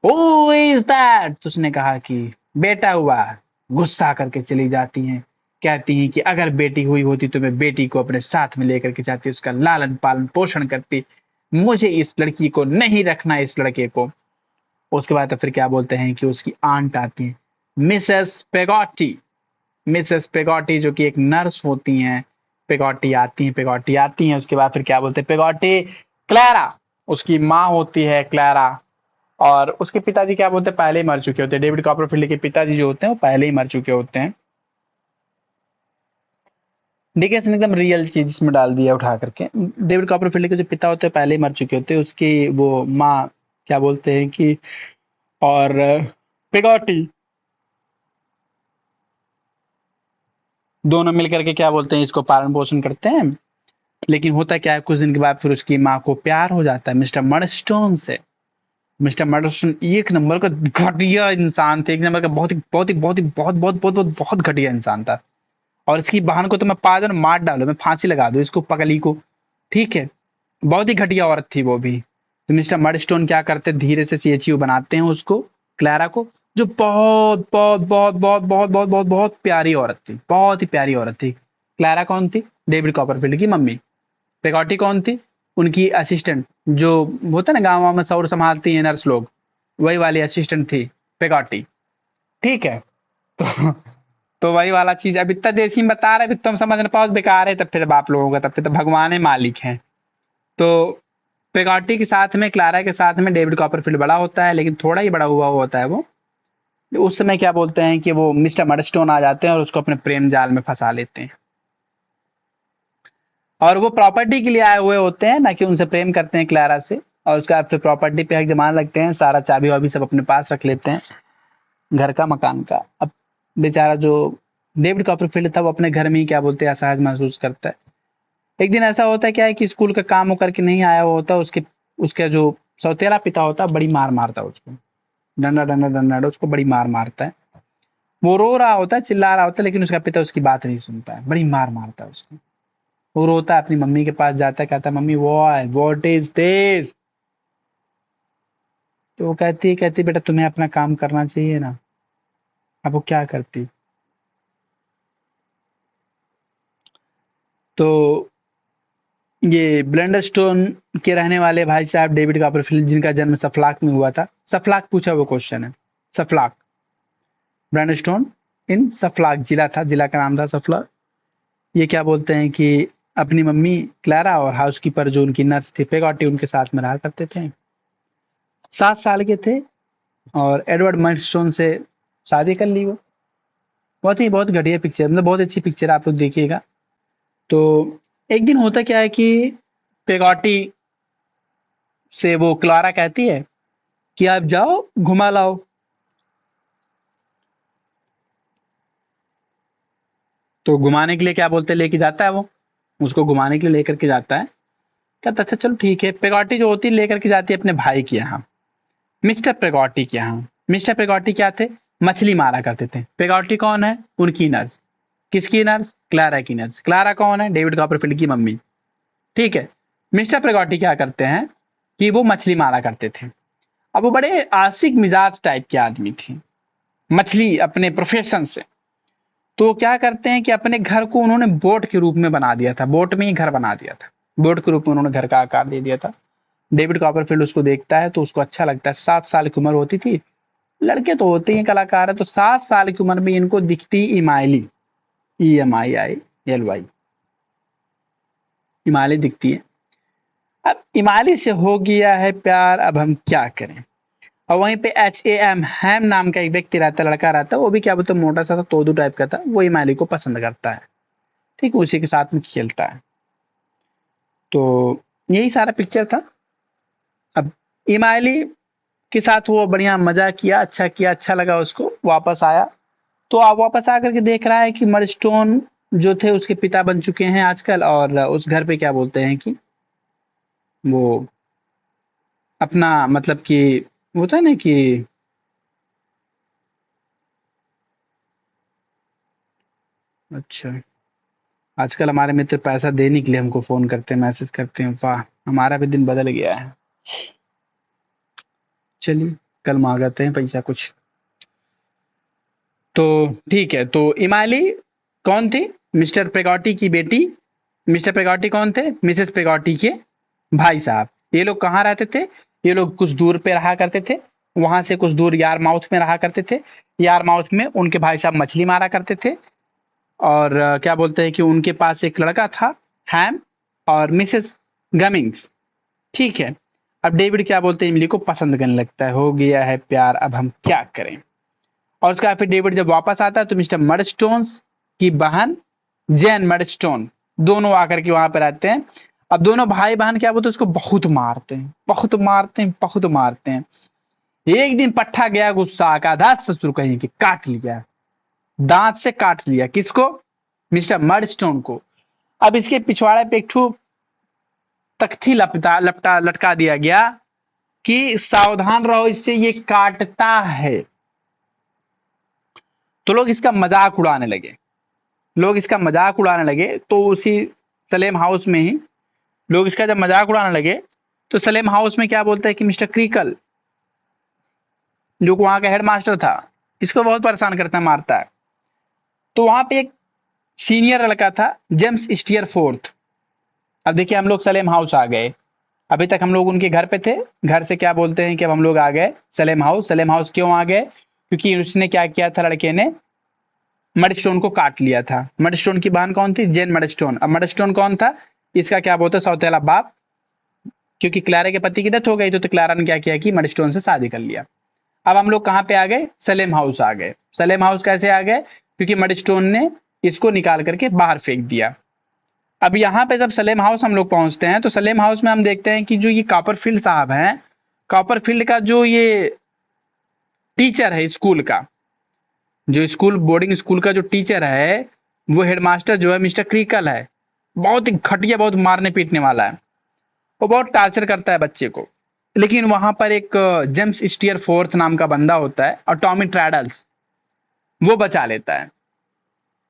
हु इज दैट। तो उसने कहा कि बेटा हुआ। गुस्सा करके चली जाती हैं, कहती हैं कि अगर बेटी हुई होती तो मैं बेटी को अपने साथ में लेकर के जाती, उसका लालन पालन पोषण करती, मुझे इस लड़की को नहीं रखना, इस लड़के को। उसके बाद तो फिर क्या बोलते हैं कि उसकी आंट आती है मिसेस पेगोटी। मिसेस पेगोटी जो कि एक नर्स होती हैं, पेगोटी आती हैं। उसके बाद फिर क्या बोलते हैं, पेगोटी क्लैरा, उसकी माँ होती है क्लैरा। और उसके पिताजी क्या बोलते हैं, पहले ही मर चुके होते हैं। डेविड कॉपरफील्ड के पिताजी जो होते हैं वो पहले ही मर चुके होते हैं। देखिए इसने एकदम रियल चीज इसमें डाल दिया उठा करके। डेविड कॉपरफील्ड के जो पिता होते हैं पहले ही मर चुके होते हैं। उसकी वो माँ क्या बोलते हैं कि, और पेगोटी, दोनों मिलकर के क्या बोलते हैं इसको पालन पोषण करते हैं। लेकिन होता क्या है, कुछ दिन के बाद फिर उसकी माँ को प्यार हो जाता है मिस्टर मर्डस्टोन से। मिस्टर मर्डस्टोन एक नंबर का घटिया इंसान थे, एक नंबर का बहुत घटिया इंसान था। और इसकी बहन को तो मैं पागल मार डालू, मैं फांसी लगा दूं इसको पगली को, ठीक है। बहुत ही घटिया औरत थी वो भी। तो मिस्टर मर्डस्टोन क्या करते, धीरे से सीएचयू बनाते हैं उसको, क्लारा को, जो बहुत प्यारी औरत थी, बहुत ही प्यारी औरत थी। क्लारा कौन थी, डेविड कॉपरफील्ड की मम्मी। पेगोटी कौन थी, उनकी असिस्टेंट, जो होता है ना गाँव में शौर संभालती है नर्स लोग, वही वाली असिस्टेंट थी पेगोटी, ठीक है। तो तो वही वाला चीज, अब इतना देसी में बता रहे, अब तुम समझ नहीं पाओ, बेकार है तब फिर बाप लोगों का, तब फिर तो भगवान ही मालिक हैं। तो पेगोटी के साथ में, क्लारा के साथ में डेविड कॉपरफील्ड बड़ा होता है, लेकिन थोड़ा ही बड़ा हुआ होता है वो। उस समय क्या बोलते हैं कि वो मिस्टर मर्डस्टोन आ जाते हैं और उसको अपने प्रेम जाल में फंसा लेते हैं। और वो प्रॉपर्टी के लिए आए हुए होते हैं, ना कि उनसे प्रेम करते हैं क्लारा से। और उसके बाद फिर प्रॉपर्टी पे हक जमाने लगते हैं, सारा चाबी वाबी सब अपने पास रख लेते हैं, घर का, मकान का। अब बेचारा जो डेविड कॉपरफील्ड था, वो अपने घर में ही क्या बोलते हैं असहज महसूस करता है। एक दिन ऐसा होता है क्या है कि स्कूल का काम होकर के नहीं आया हुआ होता, उसके उसका जो सौतेला पिता होता है, बड़ी मार मारता है उसको, डंडा डंडा डंडा उसको बड़ी मार मारता है। वो रो रहा होता है, चिल्ला रहा होता है, लेकिन उसका पिता उसकी बात नहीं सुनता है, बड़ी मार मारता है उसको। वो रोता है, अपनी मम्मी के पास जाता है, कहता है मम्मी व्हाट इज दिस। तो वो कहती बेटा तुम्हें अपना काम करना चाहिए ना। अब वो क्या करती, तो ये ब्लेंडरस्टोन के रहने वाले भाई साहब डेविड कॉपरफील्ड, जिनका जन्म सफलाक में हुआ था, सफलाक पूछा वो क्वेश्चन है, सफलाक, ब्लेंडरस्टोन इन सफलाक जिला था, जिला का नाम था सफलाक। ये क्या बोलते हैं कि अपनी मम्मी क्लारा और हाउसकीपर जो उनकी नर्स थी पेगोटी, उनके साथ में रहा करते थे। 7 साल के थे और एडवर्ड मर्डस्टोन से शादी कर ली वो। बहुत घटिया पिक्चर, मतलब बहुत अच्छी पिक्चर, आप लोग देखिएगा। तो एक दिन होता क्या है कि पेगोटी से वो क्लारा कहती है कि आप जाओ घुमा लाओ। तो घुमाने के लिए क्या बोलते हैं, लेके जाता है वो, उसको घुमाने के लिए लेकर के जाता है। कहता अच्छा चलो ठीक है। पेगोटी जो होती है लेकर के जाती है अपने भाई के यहाँ, मिस्टर पेगोटी के यहाँ। मिस्टर पेगोटी क्या थे, मछली मारा करते थे। पेगोटी कौन है, उनकी नर्स। किसकी नर्स, क्लारा की नर्स। क्लारा कौन है, डेविड कॉपरफील्ड की मम्मी, ठीक है। मिस्टर पेगोटी क्या करते हैं कि वो मछली मारा करते थे। अब वो बड़े आशिक मिजाज टाइप के आदमी थे, मछली अपने प्रोफेशन से। तो क्या करते हैं कि अपने घर को उन्होंने बोट के रूप में बना दिया था, बोट में ही घर बना दिया था, बोट के रूप में उन्होंने घर का आकार दे दिया था। डेविड कॉपरफील्ड उसको देखता है तो उसको अच्छा लगता है। 7 साल की उम्र होती थी, लड़के तो होते ही कलाकार है, तो 7 साल की उम्र में इनको दिखती इमाइली, EMIILY, इमाली दिखती है। अब इमाली से हो गया है प्यार, अब हम क्या करें। और वहीं पे HAM, हैम नाम का एक व्यक्ति रहता, लड़का रहता, वो भी क्या बोलते मोटा सा था, तोदू टाइप का था, वो इमाली को पसंद करता है, ठीक, उसी के साथ में खेलता है। तो यही सारा पिक्चर था। अब इमाली के साथ वो बढ़िया मजा किया, अच्छा लगा उसको, वापस आया। तो आप वापस आकर के देख रहा है कि मर्डस्टोन जो थे उसके पिता बन चुके हैं आजकल, और उस घर पे क्या बोलते हैं कि वो अपना मतलब कि होता है ना कि, अच्छा, आजकल हमारे मित्र पैसा देने के लिए हमको फोन करते हैं, मैसेज करते हैं, वाह हमारा भी दिन बदल गया है। चलिए कल मांगते हैं पैसा कुछ। तो ठीक है, तो इमाली कौन थी, मिस्टर पेगोटी की बेटी। मिस्टर पेगोटी कौन थे, मिसेस पेगोटी के भाई साहब। ये लोग कहाँ रहते थे, ये लोग कुछ दूर पे रहा करते थे, वहां से कुछ दूर यारमाउथ में रहा करते थे। यारमाउथ में उनके भाई साहब मछली मारा करते थे। और क्या बोलते हैं कि उनके पास एक लड़का था, हैम, और मिसेस गमिंग्स, ठीक है। अब डेविड क्या बोलते हैं इमली को पसंद करने लगता है, हो गया है प्यार, अब हम क्या करें। और उसका फिर डेविड जब वापस आता है तो मिस्टर मर्डस्टोन की बहन जैन मर्डस्टोन, दोनों आकर के वहां पर रहते हैं। अब दोनों भाई बहन क्या बोलते हैं, उसको बहुत मारते हैं, बहुत मारते हैं, बहुत मारते हैं। एक दिन पट्टा गया गुस्सा का, दांत ससुर कहीं के काट लिया, दांत से काट लिया। किसको? मिस्टर मर्डस्टोन को। अब इसके पिछवाड़े पे एक ठू तख्ती लपटा लपटा लटका दिया गया कि सावधान रहो, इससे ये काटता है। तो लोग इसका मजाक उड़ाने लगे, लोग इसका मजाक उड़ाने लगे। तो उसी सलेम हाउस में ही लोग इसका जब मजाक उड़ाने लगे, तो सलेम हाउस में क्या बोलता है कि मिस्टर क्रिकल, जो वहां का हेडमास्टर था, इसको बहुत परेशान करता है, मारता है। तो वहां पे एक सीनियर लड़का था, जेम्स स्टीयर फोर्थ। अब देखिए हम लोग सलेम हाउस आ गए, अभी तक हम लोग उनके घर पे थे। घर से क्या बोलते हैं कि अब हम लोग आ गए सलेम हाउस। सलेम हाउस क्यों आ गए? क्योंकि उसने क्या किया था, लड़के ने मडस्टोन को काट लिया था। मडस्टोन की बहन कौन थी? जेन मडस्टोन। अब मडस्टोन कौन था? इसका क्या बोलते हैं, सौतेला बाप। क्योंकि क्लारा के पति की डेथ हो गई तो क्लारा ने क्या किया कि मडस्टोन से शादी कर लिया। अब हम लोग कहाँ पे आ गए? सलेम हाउस आ गए। सलेम हाउस कैसे आ गए? क्योंकि मडस्टोन ने इसको निकाल करके बाहर फेंक दिया। अब यहाँ पे जब सलेम हाउस हम लोग पहुंचते हैं, तो सलेम हाउस में हम देखते हैं कि जो ये कॉपरफील्ड साहब हैं, कॉपरफील्ड का जो ये टीचर है स्कूल का, जो स्कूल बोर्डिंग स्कूल का जो टीचर है, वो हेडमास्टर जो है मिस्टर क्रिकल है। बहुत ही घटिया, बहुत मारने पीटने वाला है। वो बहुत टार्चर करता है बच्चे को। लेकिन वहां पर एक जेम्स स्टीयर फोर्थ नाम का बंदा होता है, और टॉमी ट्रैडल्स, वो बचा लेता है।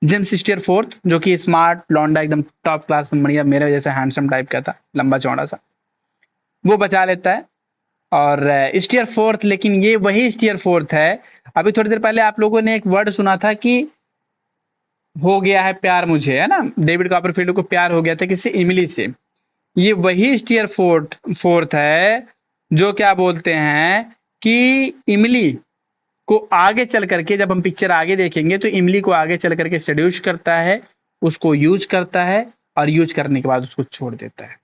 जेम्स स्टीयर फोर्थ जो कि स्मार्ट लौंडा, एकदम टॉप क्लास में, बढ़िया, मेरे जैसा हैंडसम टाइप का था, लंबा चौड़ा सा, वो बचा लेता है। और स्टीयर फोर्थ, लेकिन ये वही स्टीयर फोर्थ है। अभी थोड़ी देर पहले आप लोगों ने एक वर्ड सुना था कि हो गया है प्यार मुझे, है ना? डेविड कॉपरफील्ड को प्यार हो गया था किससे? इमिली से। ये वही स्टीयर फोर्थ है जो क्या बोलते हैं कि इमली को आगे चल करके, जब हम पिक्चर आगे देखेंगे, तो इमली को आगे चल करके सेड्यूस करता है, उसको यूज करता है, और यूज करने के बाद उसको छोड़ देता है।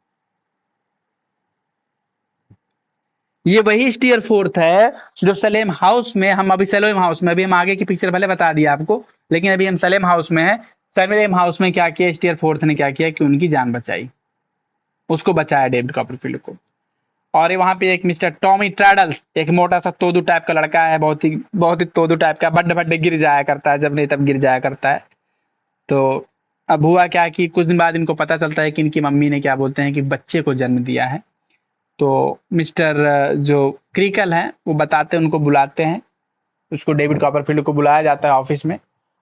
ये वही स्टीयर फोर्थ है जो सलेम हाउस में, हम अभी सलेम हाउस में, अभी हम आगे की पिक्चर पहले बता दिया आपको, लेकिन अभी हम सलेम हाउस में है। सलेम हाउस में क्या किया स्टीयर फोर्थ ने? क्या किया कि उनकी जान बचाई, उसको बचाया डेविड कॉपरफील्ड को। और ये वहां पे एक मिस्टर टॉमी ट्रैडल्स, एक मोटा सा तोदू टाइप का लड़का है, बहुत ही तोदू टाइप का, बड्डे बड्डे गिर जाया करता है, जब नहीं तब गिर जाया करता है। तो अब हुआ क्या कि कुछ दिन बाद इनको पता चलता है कि इनकी मम्मी ने क्या बोलते हैं कि बच्चे को जन्म दिया है। तो मिस्टर जो क्रिकल हैं वो बताते हैं, उनको बुलाते हैं, उसको डेविड कॉपरफील्ड को बुलाया जाता है ऑफिस में,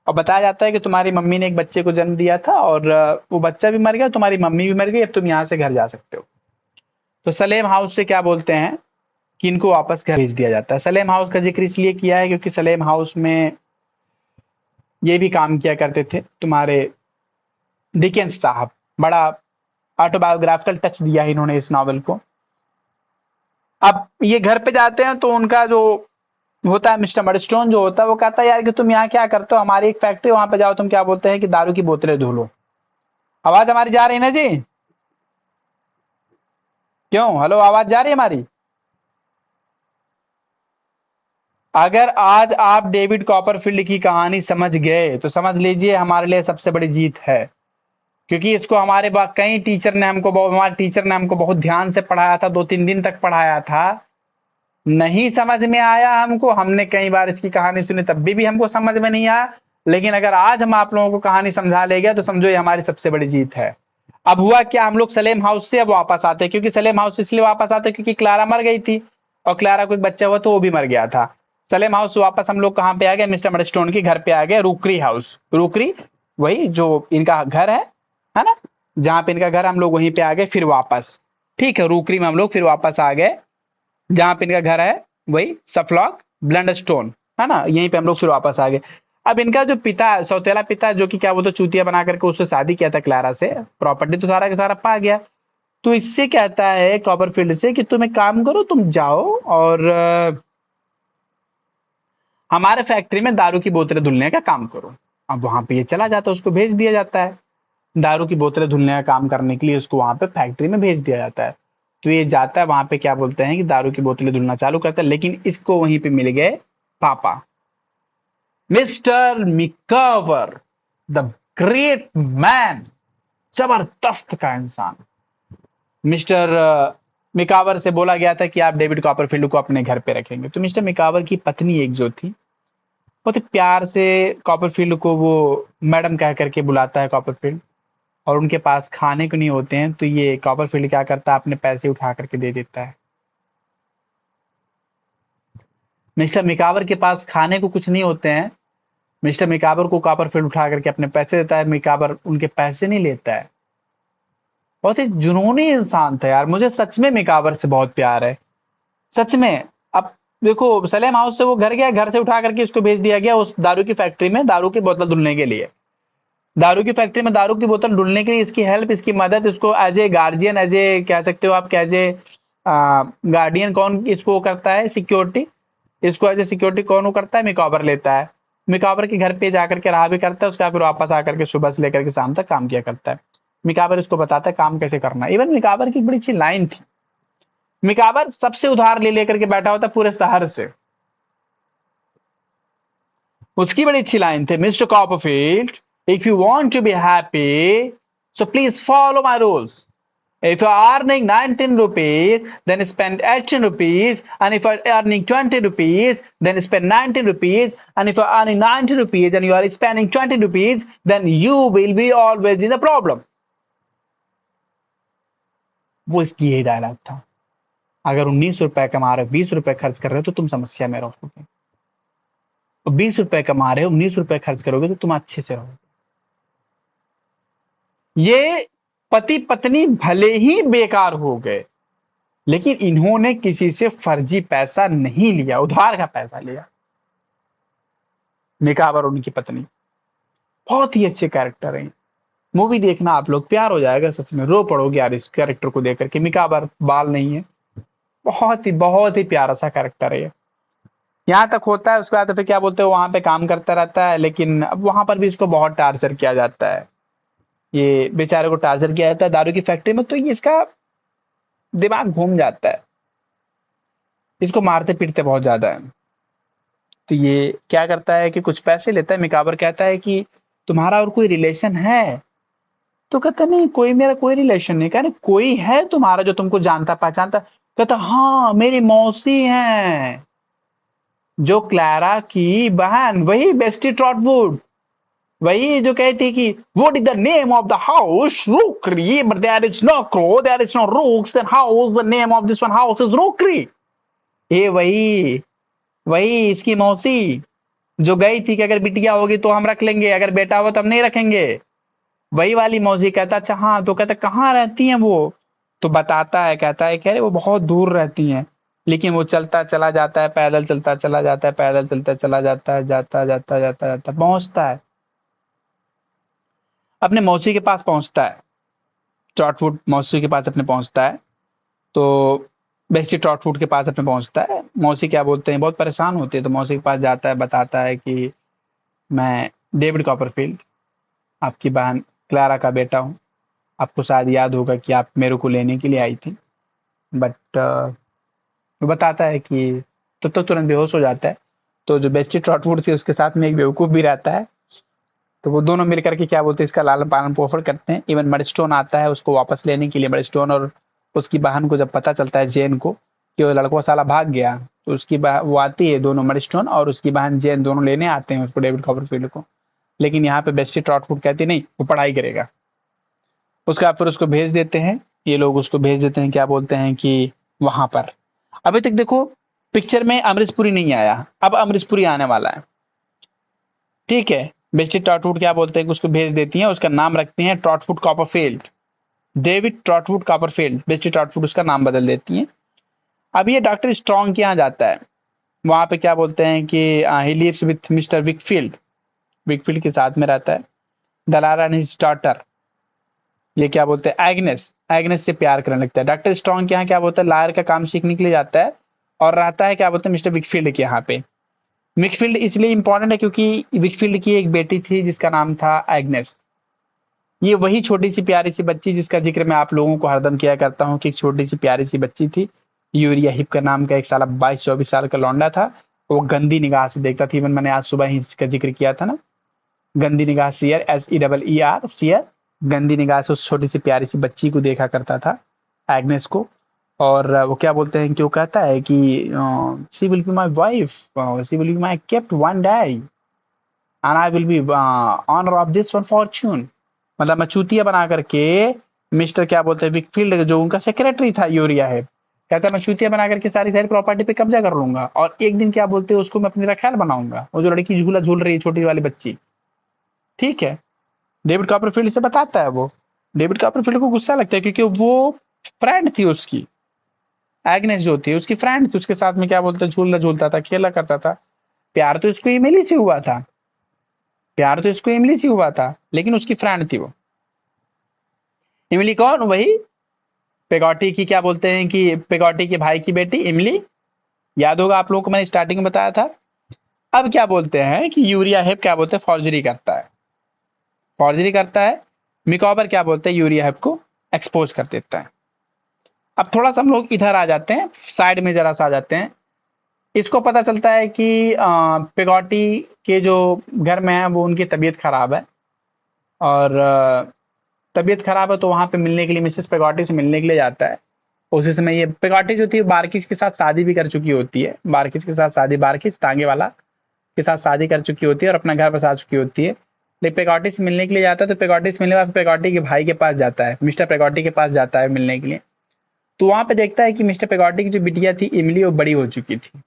और बताया जाता है कि तुम्हारी मम्मी ने एक बच्चे को जन्म दिया था, और वो बच्चा भी मर गया, तुम्हारी मम्मी भी मर गई, अब तुम यहाँ से घर जा सकते हो। तो सलेम हाउस से क्या बोलते हैं कि इनको वापस घर भेज दिया जाता है। सलेम हाउस का जिक्र इसलिए किया है क्योंकि सलेम हाउस में ये भी काम किया करते थे तुम्हारे डिकेंस साहब। बड़ा ऑटोबायोग्राफिकल टच दिया है इन्होंने इस नॉवल को। अब ये घर पे जाते हैं तो उनका जो होता है मिस्टर मडस्टोन जो होता है, वो कहता है यार कि तुम यहाँ क्या करते हो, हमारी एक फैक्ट्री, वहां पे जाओ, तुम क्या बोलते हैं कि दारू की बोतलें धो लो। आवाज हमारी जा रही है ना जी? क्यों? हेलो, आवाज जा रही है हमारी? अगर आज आप डेविड कॉपरफील्ड की कहानी समझ गए तो समझ लीजिए हमारे लिए सबसे बड़ी जीत है। क्योंकि इसको हमारे कई टीचर ने हमको हमारे टीचर ने हमको बहुत ध्यान से पढ़ाया था, 2-3 दिन तक पढ़ाया था, नहीं समझ में आया हमको। हमने कई बार इसकी कहानी सुनी, तब भी हमको समझ में नहीं आया। लेकिन अगर आज हम आप लोगों को कहानी समझा ले गया तो समझो ये हमारी सबसे बड़ी जीत है। अब हुआ क्या, हम लोग सलेम हाउस से अब वापस आते, क्योंकि सलेम हाउस इसलिए वापस आते क्योंकि क्लारा मर गई थी, और क्लारा को एक बच्चा हुआ तो वो भी मर गया था। सलेम हाउस से वापस हम लोग कहाँ पे आ गए? मिस्टर मडस्टोन के घर पे आ गए, रूकरी हाउस। रूकरी वही जो इनका घर है ना, जहां पे इनका घर, हम लोग वहीं पे आ गए फिर वापस। ठीक है, रूकरी में हम लोग फिर वापस आ गए, जहां पे इनका घर है वही सफलॉक ब्लंडस्टोन, है ना, यहीं पे हम लोग फिर वापस आ गए। अब इनका जो पिता, सौतेला पिता, जो कि क्या बोलते चूतिया बना करके उससे शादी किया था क्लारा से, प्रॉपर्टी तो सारा का सारा पा गया। तो इससे कहता है कॉपरफील्ड से कि तुम एक काम करो, तुम जाओ और हमारे फैक्ट्री में दारू की बोतलें धुलने का काम करो। अब वहां पे ये चला जाता है, उसको भेज दिया जाता है दारू की बोतलें धुलने का काम करने के लिए, उसको वहां पे फैक्ट्री में भेज दिया जाता है। तो ये जाता है वहां पे, क्या बोलते हैं कि दारू की बोतलें धुलना चालू करता है। लेकिन इसको वहीं पे मिल गए पापा, मिस्टर मिकवर, द ग्रेट मैन, जबरदस्त का इंसान। मिस्टर मिकावर से बोला गया था कि आप डेविड कॉपरफील्ड को अपने घर पे रखेंगे। तो मिस्टर मिकावर की पत्नी एक जो थी, बहुत ही प्यार से कॉपरफील्ड को वो मैडम कह करके बुलाता है कॉपरफील्ड, और उनके पास खाने को नहीं होते हैं, तो ये कॉपरफील्ड क्या करता है, अपने पैसे उठा करके दे देता है। मिस्टर मिकावर के पास खाने को कुछ नहीं होते हैं, मिस्टर मिकावर को कॉपरफील्ड उठा करके अपने पैसे देता है, मिकावर उनके पैसे नहीं लेता है। बहुत ही जुनूनी इंसान था यार, मुझे सच में मिकावर से बहुत प्यार है, सच में। अब देखो, सलेम हाउस से वो घर गया, घर से उठा करके उसको भेज दिया गया उस दारू की फैक्ट्री में दारू की बोतल धुलने के लिए। दारू की फैक्ट्री में दारू की बोतल ढूंढने के लिए इसकी हेल्प, इसकी मदद, इसको as a guardian, as a कह सकते हो आप, एज ए गार्डियन कौन इसको करता है, सिक्योरिटी, इसको एज ए सिक्योरिटी कौन वो करता है, मिकावर लेता है। मिकावर के घर पे जाकर के रहा भी करता है, उसका फिर वापस आकर के सुबह से लेकर के शाम तक काम किया करता है। मिकावर इसको बताता है काम कैसे करना है। इवन मिकावर की एक बड़ी अच्छी लाइन थी, मिकावर सबसे उधार ले लेकर के बैठा होता पूरे शहर से। उसकी बड़ी अच्छी लाइन थी, mister Copperfield, if you want to be happy, so please follow my rules. If you are earning 19 rupees, then spend 18 rupees. And if you are earning 20 rupees, then spend 19 rupees. And if you are earning 90 rupees and you are spending 20 rupees, then you will be always in a problem. वो इसकी यही dialogue था। अगर 19 रुपए कमा रहे हो, 20 रुपए खर्च कर रहे हो, तो तुम समस्या में रहोगे। और 20 रुपए कमा रहे हो, 19 रुपए खर्च करोगे तो तुम अच्छे से रहोगे। ये पति पत्नी भले ही बेकार हो गए, लेकिन इन्होंने किसी से फर्जी पैसा नहीं लिया, उधार का पैसा लिया। मिकावर उनकी पत्नी बहुत ही अच्छे कैरेक्टर है। मूवी देखना आप लोग, प्यार हो जाएगा, सच में रो पड़ोगे यार इस कैरेक्टर को देख करके। मिकावर बाल नहीं है, बहुत ही प्यारा सा कैरेक्टर है ये। यहाँ तक होता है, उसके बाद फिर क्या बोलते हैं, वहां पे काम करता रहता है, लेकिन अब वहां पर भी इसको बहुत टार्चर किया जाता है। ये बेचारे को टार्चर किया जाता है दारू की फैक्ट्री में, तो ये इसका दिमाग घूम जाता है, इसको मारते पीटते बहुत ज्यादा है। तो ये क्या करता है कि कुछ पैसे लेता है। मिकावर कहता है कि तुम्हारा और कोई रिलेशन है? तो कहता नहीं, कोई मेरा कोई रिलेशन नहीं। कहने कोई है तुम्हारा जो तुमको जानता पहचानता? कहता हाँ, मेरी मौसी है, जो क्लारा की बहन, वही बेस्टी ट्रॉटवुड, वही जो कहती कि what is the name of the house, rookery, but there is no crow, there is no rooks, then house the name of this one house is rookery. ये वही वही इसकी मौसी जो गई थी कि अगर बिटिया होगी तो हम रख लेंगे, अगर बेटा हो तो हम नहीं रखेंगे, वही वाली मौसी। कहता अच्छा हाँ, तो कहता कहाँ रहती हैं वो? तो बताता है, कहता है कह रहे वो बहुत दूर रहती हैं, लेकिन वो चलता चला जाता है, पैदल चलता चला जाता है, पैदल चलता चला जाता है, जाता जाता जाता जाता पहुंचता है, अपने मौसी के पास पहुंचता है। ट्रॉटवुड मौसी के पास अपने पहुंचता है, तो बेस्टी ट्रॉटवुड के पास अपने पहुंचता है। मौसी क्या बोलते हैं, बहुत परेशान होती है, तो मौसी के पास जाता है, बताता है कि मैं डेविड कॉपरफील्ड, आपकी बहन क्लारा का बेटा हूँ। आपको शायद याद होगा कि आप मेरे को लेने के लिए आई थी, बट वो बताता है कि तो तुरंत बेहोश हो जाता है। तो जो बेस्टी ट्रॉटवुड थी उसके साथ में एक बेवकूफ़ भी रहता है, तो वो दोनों मिलकर के क्या बोलते हैं, इसका लालन पालन पोषण करते हैं। इवन मडस्टोन आता है उसको वापस लेने के लिए। मडस्टोन और उसकी बहन को जब पता चलता है, जेन को, कि वो लड़का साला भाग गया, तो उसकी वो आती है, दोनों मडस्टोन और उसकी बहन जेन दोनों लेने आते हैं उसको, डेविड कॉपरफील्ड को। लेकिन यहाँ पे बेस्टी ट्रॉटवुड कहती नहीं, वो पढ़ाई करेगा। उसके बाद फिर उसको भेज देते हैं, ये लोग उसको भेज देते हैं, क्या बोलते हैं कि वहां पर। अभी तक देखो पिक्चर में अमरीश पुरी नहीं आया, अब अमरीश पुरी आने वाला है, ठीक है। बेस्टी ट्रॉटवुड क्या बोलते हैं कि उसको भेज देती हैं, उसका नाम रखती हैं ट्रॉटवुड कॉपरफील्ड, डेविड ट्रॉटवुड कॉपरफील्ड। बेस्टी ट्रॉटवुड उसका नाम बदल देती हैं। अब ये डॉक्टर स्ट्रॉन्ग के यहाँ जाता है, वहां पे क्या बोलते हैं कि he lives with mister Weikfield, Weikfield के साथ में रहता है। दलारा एंड हिज डॉटर, ये क्या बोलते हैं एग्नेस, एग्नेस से प्यार करने लगता है। डॉक्टर स्ट्रॉन्ग के यहाँ क्या बोलता है, लायर का काम सीखने के लिए जाता है और रहता है क्या बोलते हैं मिस्टर विकफील्ड के यहाँ पे। विकफील्ड इसलिए इंपॉर्टेंट है क्योंकि विकफील्ड की एक बेटी थी जिसका नाम था एग्नेस। ये वही छोटी सी प्यारी सी बच्ची जिसका जिक्र मैं आप लोगों को हरदम किया करता हूँ कि एक छोटी सी प्यारी सी बच्ची थी, यूरिया हिप का नाम का, एक साल 22-24 साल का लौंडा था। वो गंदी निगाह से देखता था, इवन मैंने आज सुबह ही इसका जिक्र किया था ना, गंदी निगाह सियर, SEER सियर, गंदी निगाह से उस छोटी सी प्यारी सी बच्ची को देखा करता था एग्नेस को। और वो क्या बोलते हैं कि वो कहता है कि she will be my wife, she will be my kept one day and I will be honour of this one fortune. मतलब मैं चूतिया बना करके मिस्टर क्या बोलते हैं विकफील्ड, जो उनका सेक्रेटरी था यूरिया है, कहता है मैं चूतिया बना करके सारी सारी प्रॉपर्टी पे कब्जा कर लूंगा और एक दिन क्या बोलते हैं उसको मैं अपनी रखैल बनाऊंगा। वो जो लड़की झूला झूल रही है छोटी वाली बच्ची, ठीक है, डेविड कॉपरफील्ड से बताता है वो। डेविड कॉपरफील्ड को गुस्सा लगता है क्योंकि वो फ्रेंड थी उसकी, एग्नेस जो थी उसकी फ्रेंड थी, उसके साथ में क्या बोलते झूलना झूलता था, खेला करता था। प्यार तो इसको इमली से हुआ था, प्यार तो इसको इमली से हुआ था, लेकिन उसकी फ्रेंड थी वो। इमली कौन? वही पेगोटी की क्या बोलते हैं कि पेगोटी के भाई की बेटी इमली। याद होगा आप लोगों को मैंने स्टार्टिंग में बताया था। अब क्या बोलते हैं कि यूरिया हेप क्या बोलते हैं फॉर्जरी करता है, फॉर्जरी करता है। मिकॉबर क्या बोलते हैं यूरिया हेप को एक्सपोज कर देता है। अब थोड़ा सा हम लोग इधर आ जाते हैं, साइड में जरा सा आ जाते हैं। इसको पता चलता है कि पेगोटी के जो घर में है वो उनकी तबीयत खराब है, और तबीयत खराब है तो वहां पे मिलने के लिए मिसेस पेगोटी से मिलने के लिए जाता है। उसी समय ये पेगोटी जो थी बारकिस के साथ शादी भी कर चुकी होती है, बारकिस के साथ शादी, बारकिस टांगे वाला के साथ शादी कर चुकी होती है और अपना घर बसा चुकी होती है। लेकिन पेगोटी से मिलने के लिए जाता है तो पेगोटी से मिलने के बाद पेगोटी के भाई के पास जाता है, मिस्टर पेगोटी के पास जाता है मिलने के लिए। तो वहां पे देखता है कि मिस्टर पेगोटी की जो बिटिया थी इमली वो बड़ी हो चुकी थी,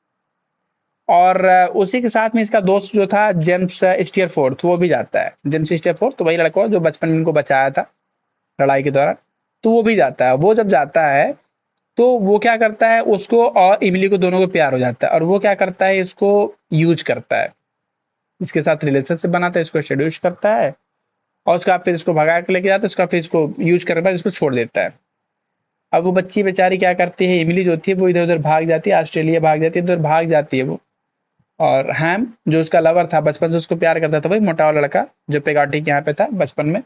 और उसी के साथ में इसका दोस्त जो था जेम्स स्टीयरफोर्थ वो भी जाता है। जेम्स स्टीयरफोर्थ तो वही लड़का जो बचपन में इनको बचाया था लड़ाई के दौरान, तो वो भी जाता है। वो जब जाता है तो वो क्या करता है, उसको और इमली को दोनों को प्यार हो जाता है, और वो क्या करता है इसको यूज करता है, इसके साथ रिलेशनशिप बनाता है, इसको शेड्यूस करता है, और उसका फिर इसको भगा के लेके जाता है, उसका फिर इसको यूज करने के बाद इसको छोड़ देता है। अब वो बच्ची बेचारी क्या करती है, इमली जो थी वो इधर उधर भाग जाती है, ऑस्ट्रेलिया भाग जाती है, इधर भाग जाती है वो। और हैम जो उसका लवर था, बचपन से उसको प्यार करता था, वही मोटा वाला लड़का जो पेगाटी के यहाँ पे था बचपन में,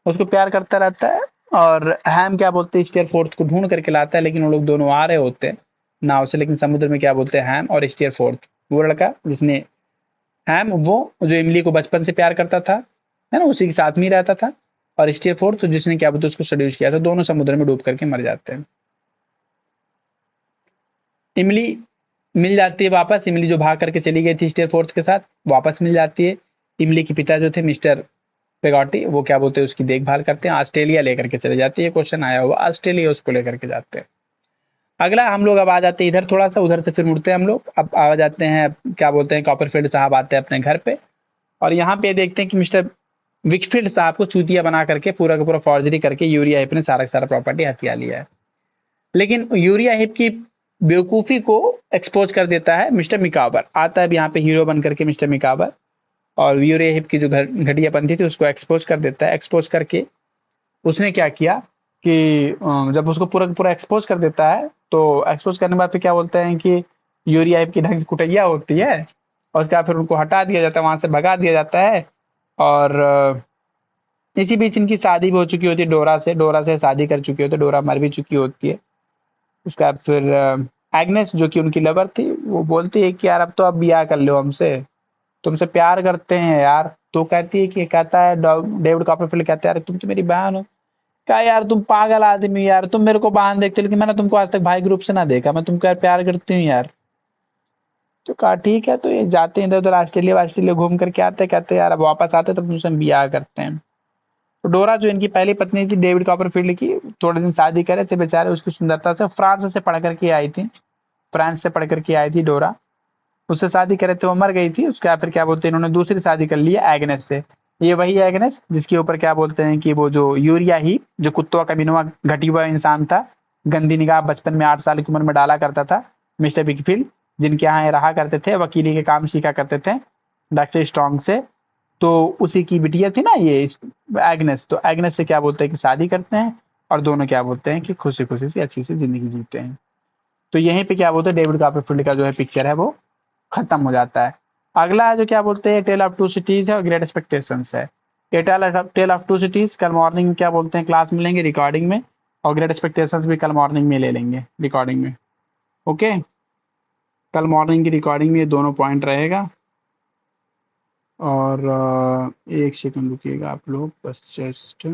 उसको प्यार करता रहता है। और हैम क्या बोलते हैं स्टीयर फोर्थ को ढूंढ करके लाता है, लेकिन वो लोग दोनों आ रहे होते हैं नाव से, लेकिन समुद्र में क्या बोलते हैं हैम और स्टीयर फोर्थ, वो लड़का जिसने, हैम वो जो इमली को बचपन से प्यार करता था, है ना, उसी के साथ में ही रहता था, और स्टीयर फोर्थ तो जिसने क्या बोलते उसको सड्यूस किया था, दोनों समुद्र में डूब करके मर जाते हैं। इमली मिल जाती है वापस, इमली जो भाग करके चली गई थी स्टीयर फोर्थ के साथ वापस मिल जाती है। इमली के पिता जो थे मिस्टर पेगोटी, वो क्या बोलते हैं उसकी देखभाल करते हैं, ऑस्ट्रेलिया लेकर के चले जाते हैं। ये क्वेश्चन आया हुआ, ऑस्ट्रेलिया उसको लेकर के जाते हैं। अगला हम लोग अब आ जाते हैं इधर, थोड़ा सा उधर से फिर मुड़ते हैं हम लोग, अब आ जाते हैं क्या बोलते हैं कॉपरफील्ड साहब आते हैं अपने घर पे, और यहाँ पे देखते हैं कि मिस्टर विकफील्ड साहब को चूतिया बना करके पूरा का पूरा फॉर्जरी करके यूरिया हिप ने सारा का सारा प्रॉपर्टी हथिया लिया है। लेकिन यूरिया हिप की बेवकूफ़ी को एक्सपोज कर देता है मिस्टर मिकाबर, आता है यहाँ पे हीरो बन करके मिस्टर मिकाबर, और यूरिया हिप की जो घटियापंथी थी उसको एक्सपोज कर देता है। एक्सपोज करके उसने क्या किया कि जब उसको पूरा पूरा एक्सपोज कर देता है तो एक्सपोज करने के बाद फिर क्या बोलते हैं कि यूरिया हिप की ढंग से कुटैया होती है, और उसके बाद फिर उनको हटा दिया जाता है, वहां से भगा दिया जाता है। और इसी बीच इनकी शादी भी हो चुकी होती है डोरा से, डोरा से शादी कर चुकी होती है, डोरा मर भी चुकी होती है। उसके बाद फिर एग्नेस जो कि उनकी लवर थी वो बोलती है कि यार अब तो आप ब्याह कर लो हमसे, तुमसे प्यार करते हैं यार। तो कहती है कि, कहता है डेविड कॉपरफील्ड कहता है यार तुम तो मेरी बहन हो। क्या यार तुम पागल आदमी यार, तुम मेरे को बहन देखते हो, लेकिन मैंने तुमको आज तक भाई ग्रुप से ना देखा, मैं तुमको यार प्यार करती हूँ यार। तो कहा ठीक है, तो ये जाते हैं इधर उधर ऑस्ट्रेलिया ऑस्ट्रेलिया घूम करके आते, कहते हैं यार अब वापस आते तो तुमसे ब्याह करते हैं। तो डोरा जो इनकी पहली पत्नी थी डेविड कॉपरफील्ड की, थोड़े दिन शादी करे थे बेचारे, उसकी सुंदरता से फ्रांस से पढ़ करके आई थी, फ्रांस से पढ़ करके आई थी डोरा, उससे शादी करे थे, वो मर गई थी। उसके बाद फिर क्या बोलते हैं इन्होंने दूसरी शादी कर ली एग्नेस से। ये वही एग्नेस जिसके ऊपर क्या बोलते हैं कि वो जो यूरिया ही जो कुत्तों का बिनवा घटी हुआ इंसान था, गंदी निगाह बचपन में 8 साल की उम्र में डाला करता था मिस्टर विकफील्ड, जिनके यहाँ रहा करते थे, वकीली के काम सीखा करते थे डॉक्टर स्ट्रॉन्ग से, तो उसी की बिटिया थी ना ये एग्नेस। तो एग्नेस से क्या बोलते हैं कि शादी करते हैं, और दोनों क्या बोलते हैं कि खुशी खुशी से अच्छी सी जिंदगी जीते हैं। तो यहीं पे क्या बोलते हैं डेविड कॉपरफील्ड का जो है पिक्चर है वो खत्म हो जाता है। अगला जो क्या बोलते हैं टेल ऑफ टू सिटीज है और ग्रेट एक्सपेक्टेशंस है। ये टेल ऑफ टू सिटीज कल मॉर्निंग में क्या बोलते हैं क्लास में लेंगे रिकॉर्डिंग में, और ग्रेट एक्सपेक्टेशंस भी कल मॉर्निंग में ले लेंगे रिकॉर्डिंग में। ओके, कल मॉर्निंग की रिकॉर्डिंग में ये दोनों पॉइंट रहेगा। और एक सेकंड रुकिएगा आप लोग, बस जस्ट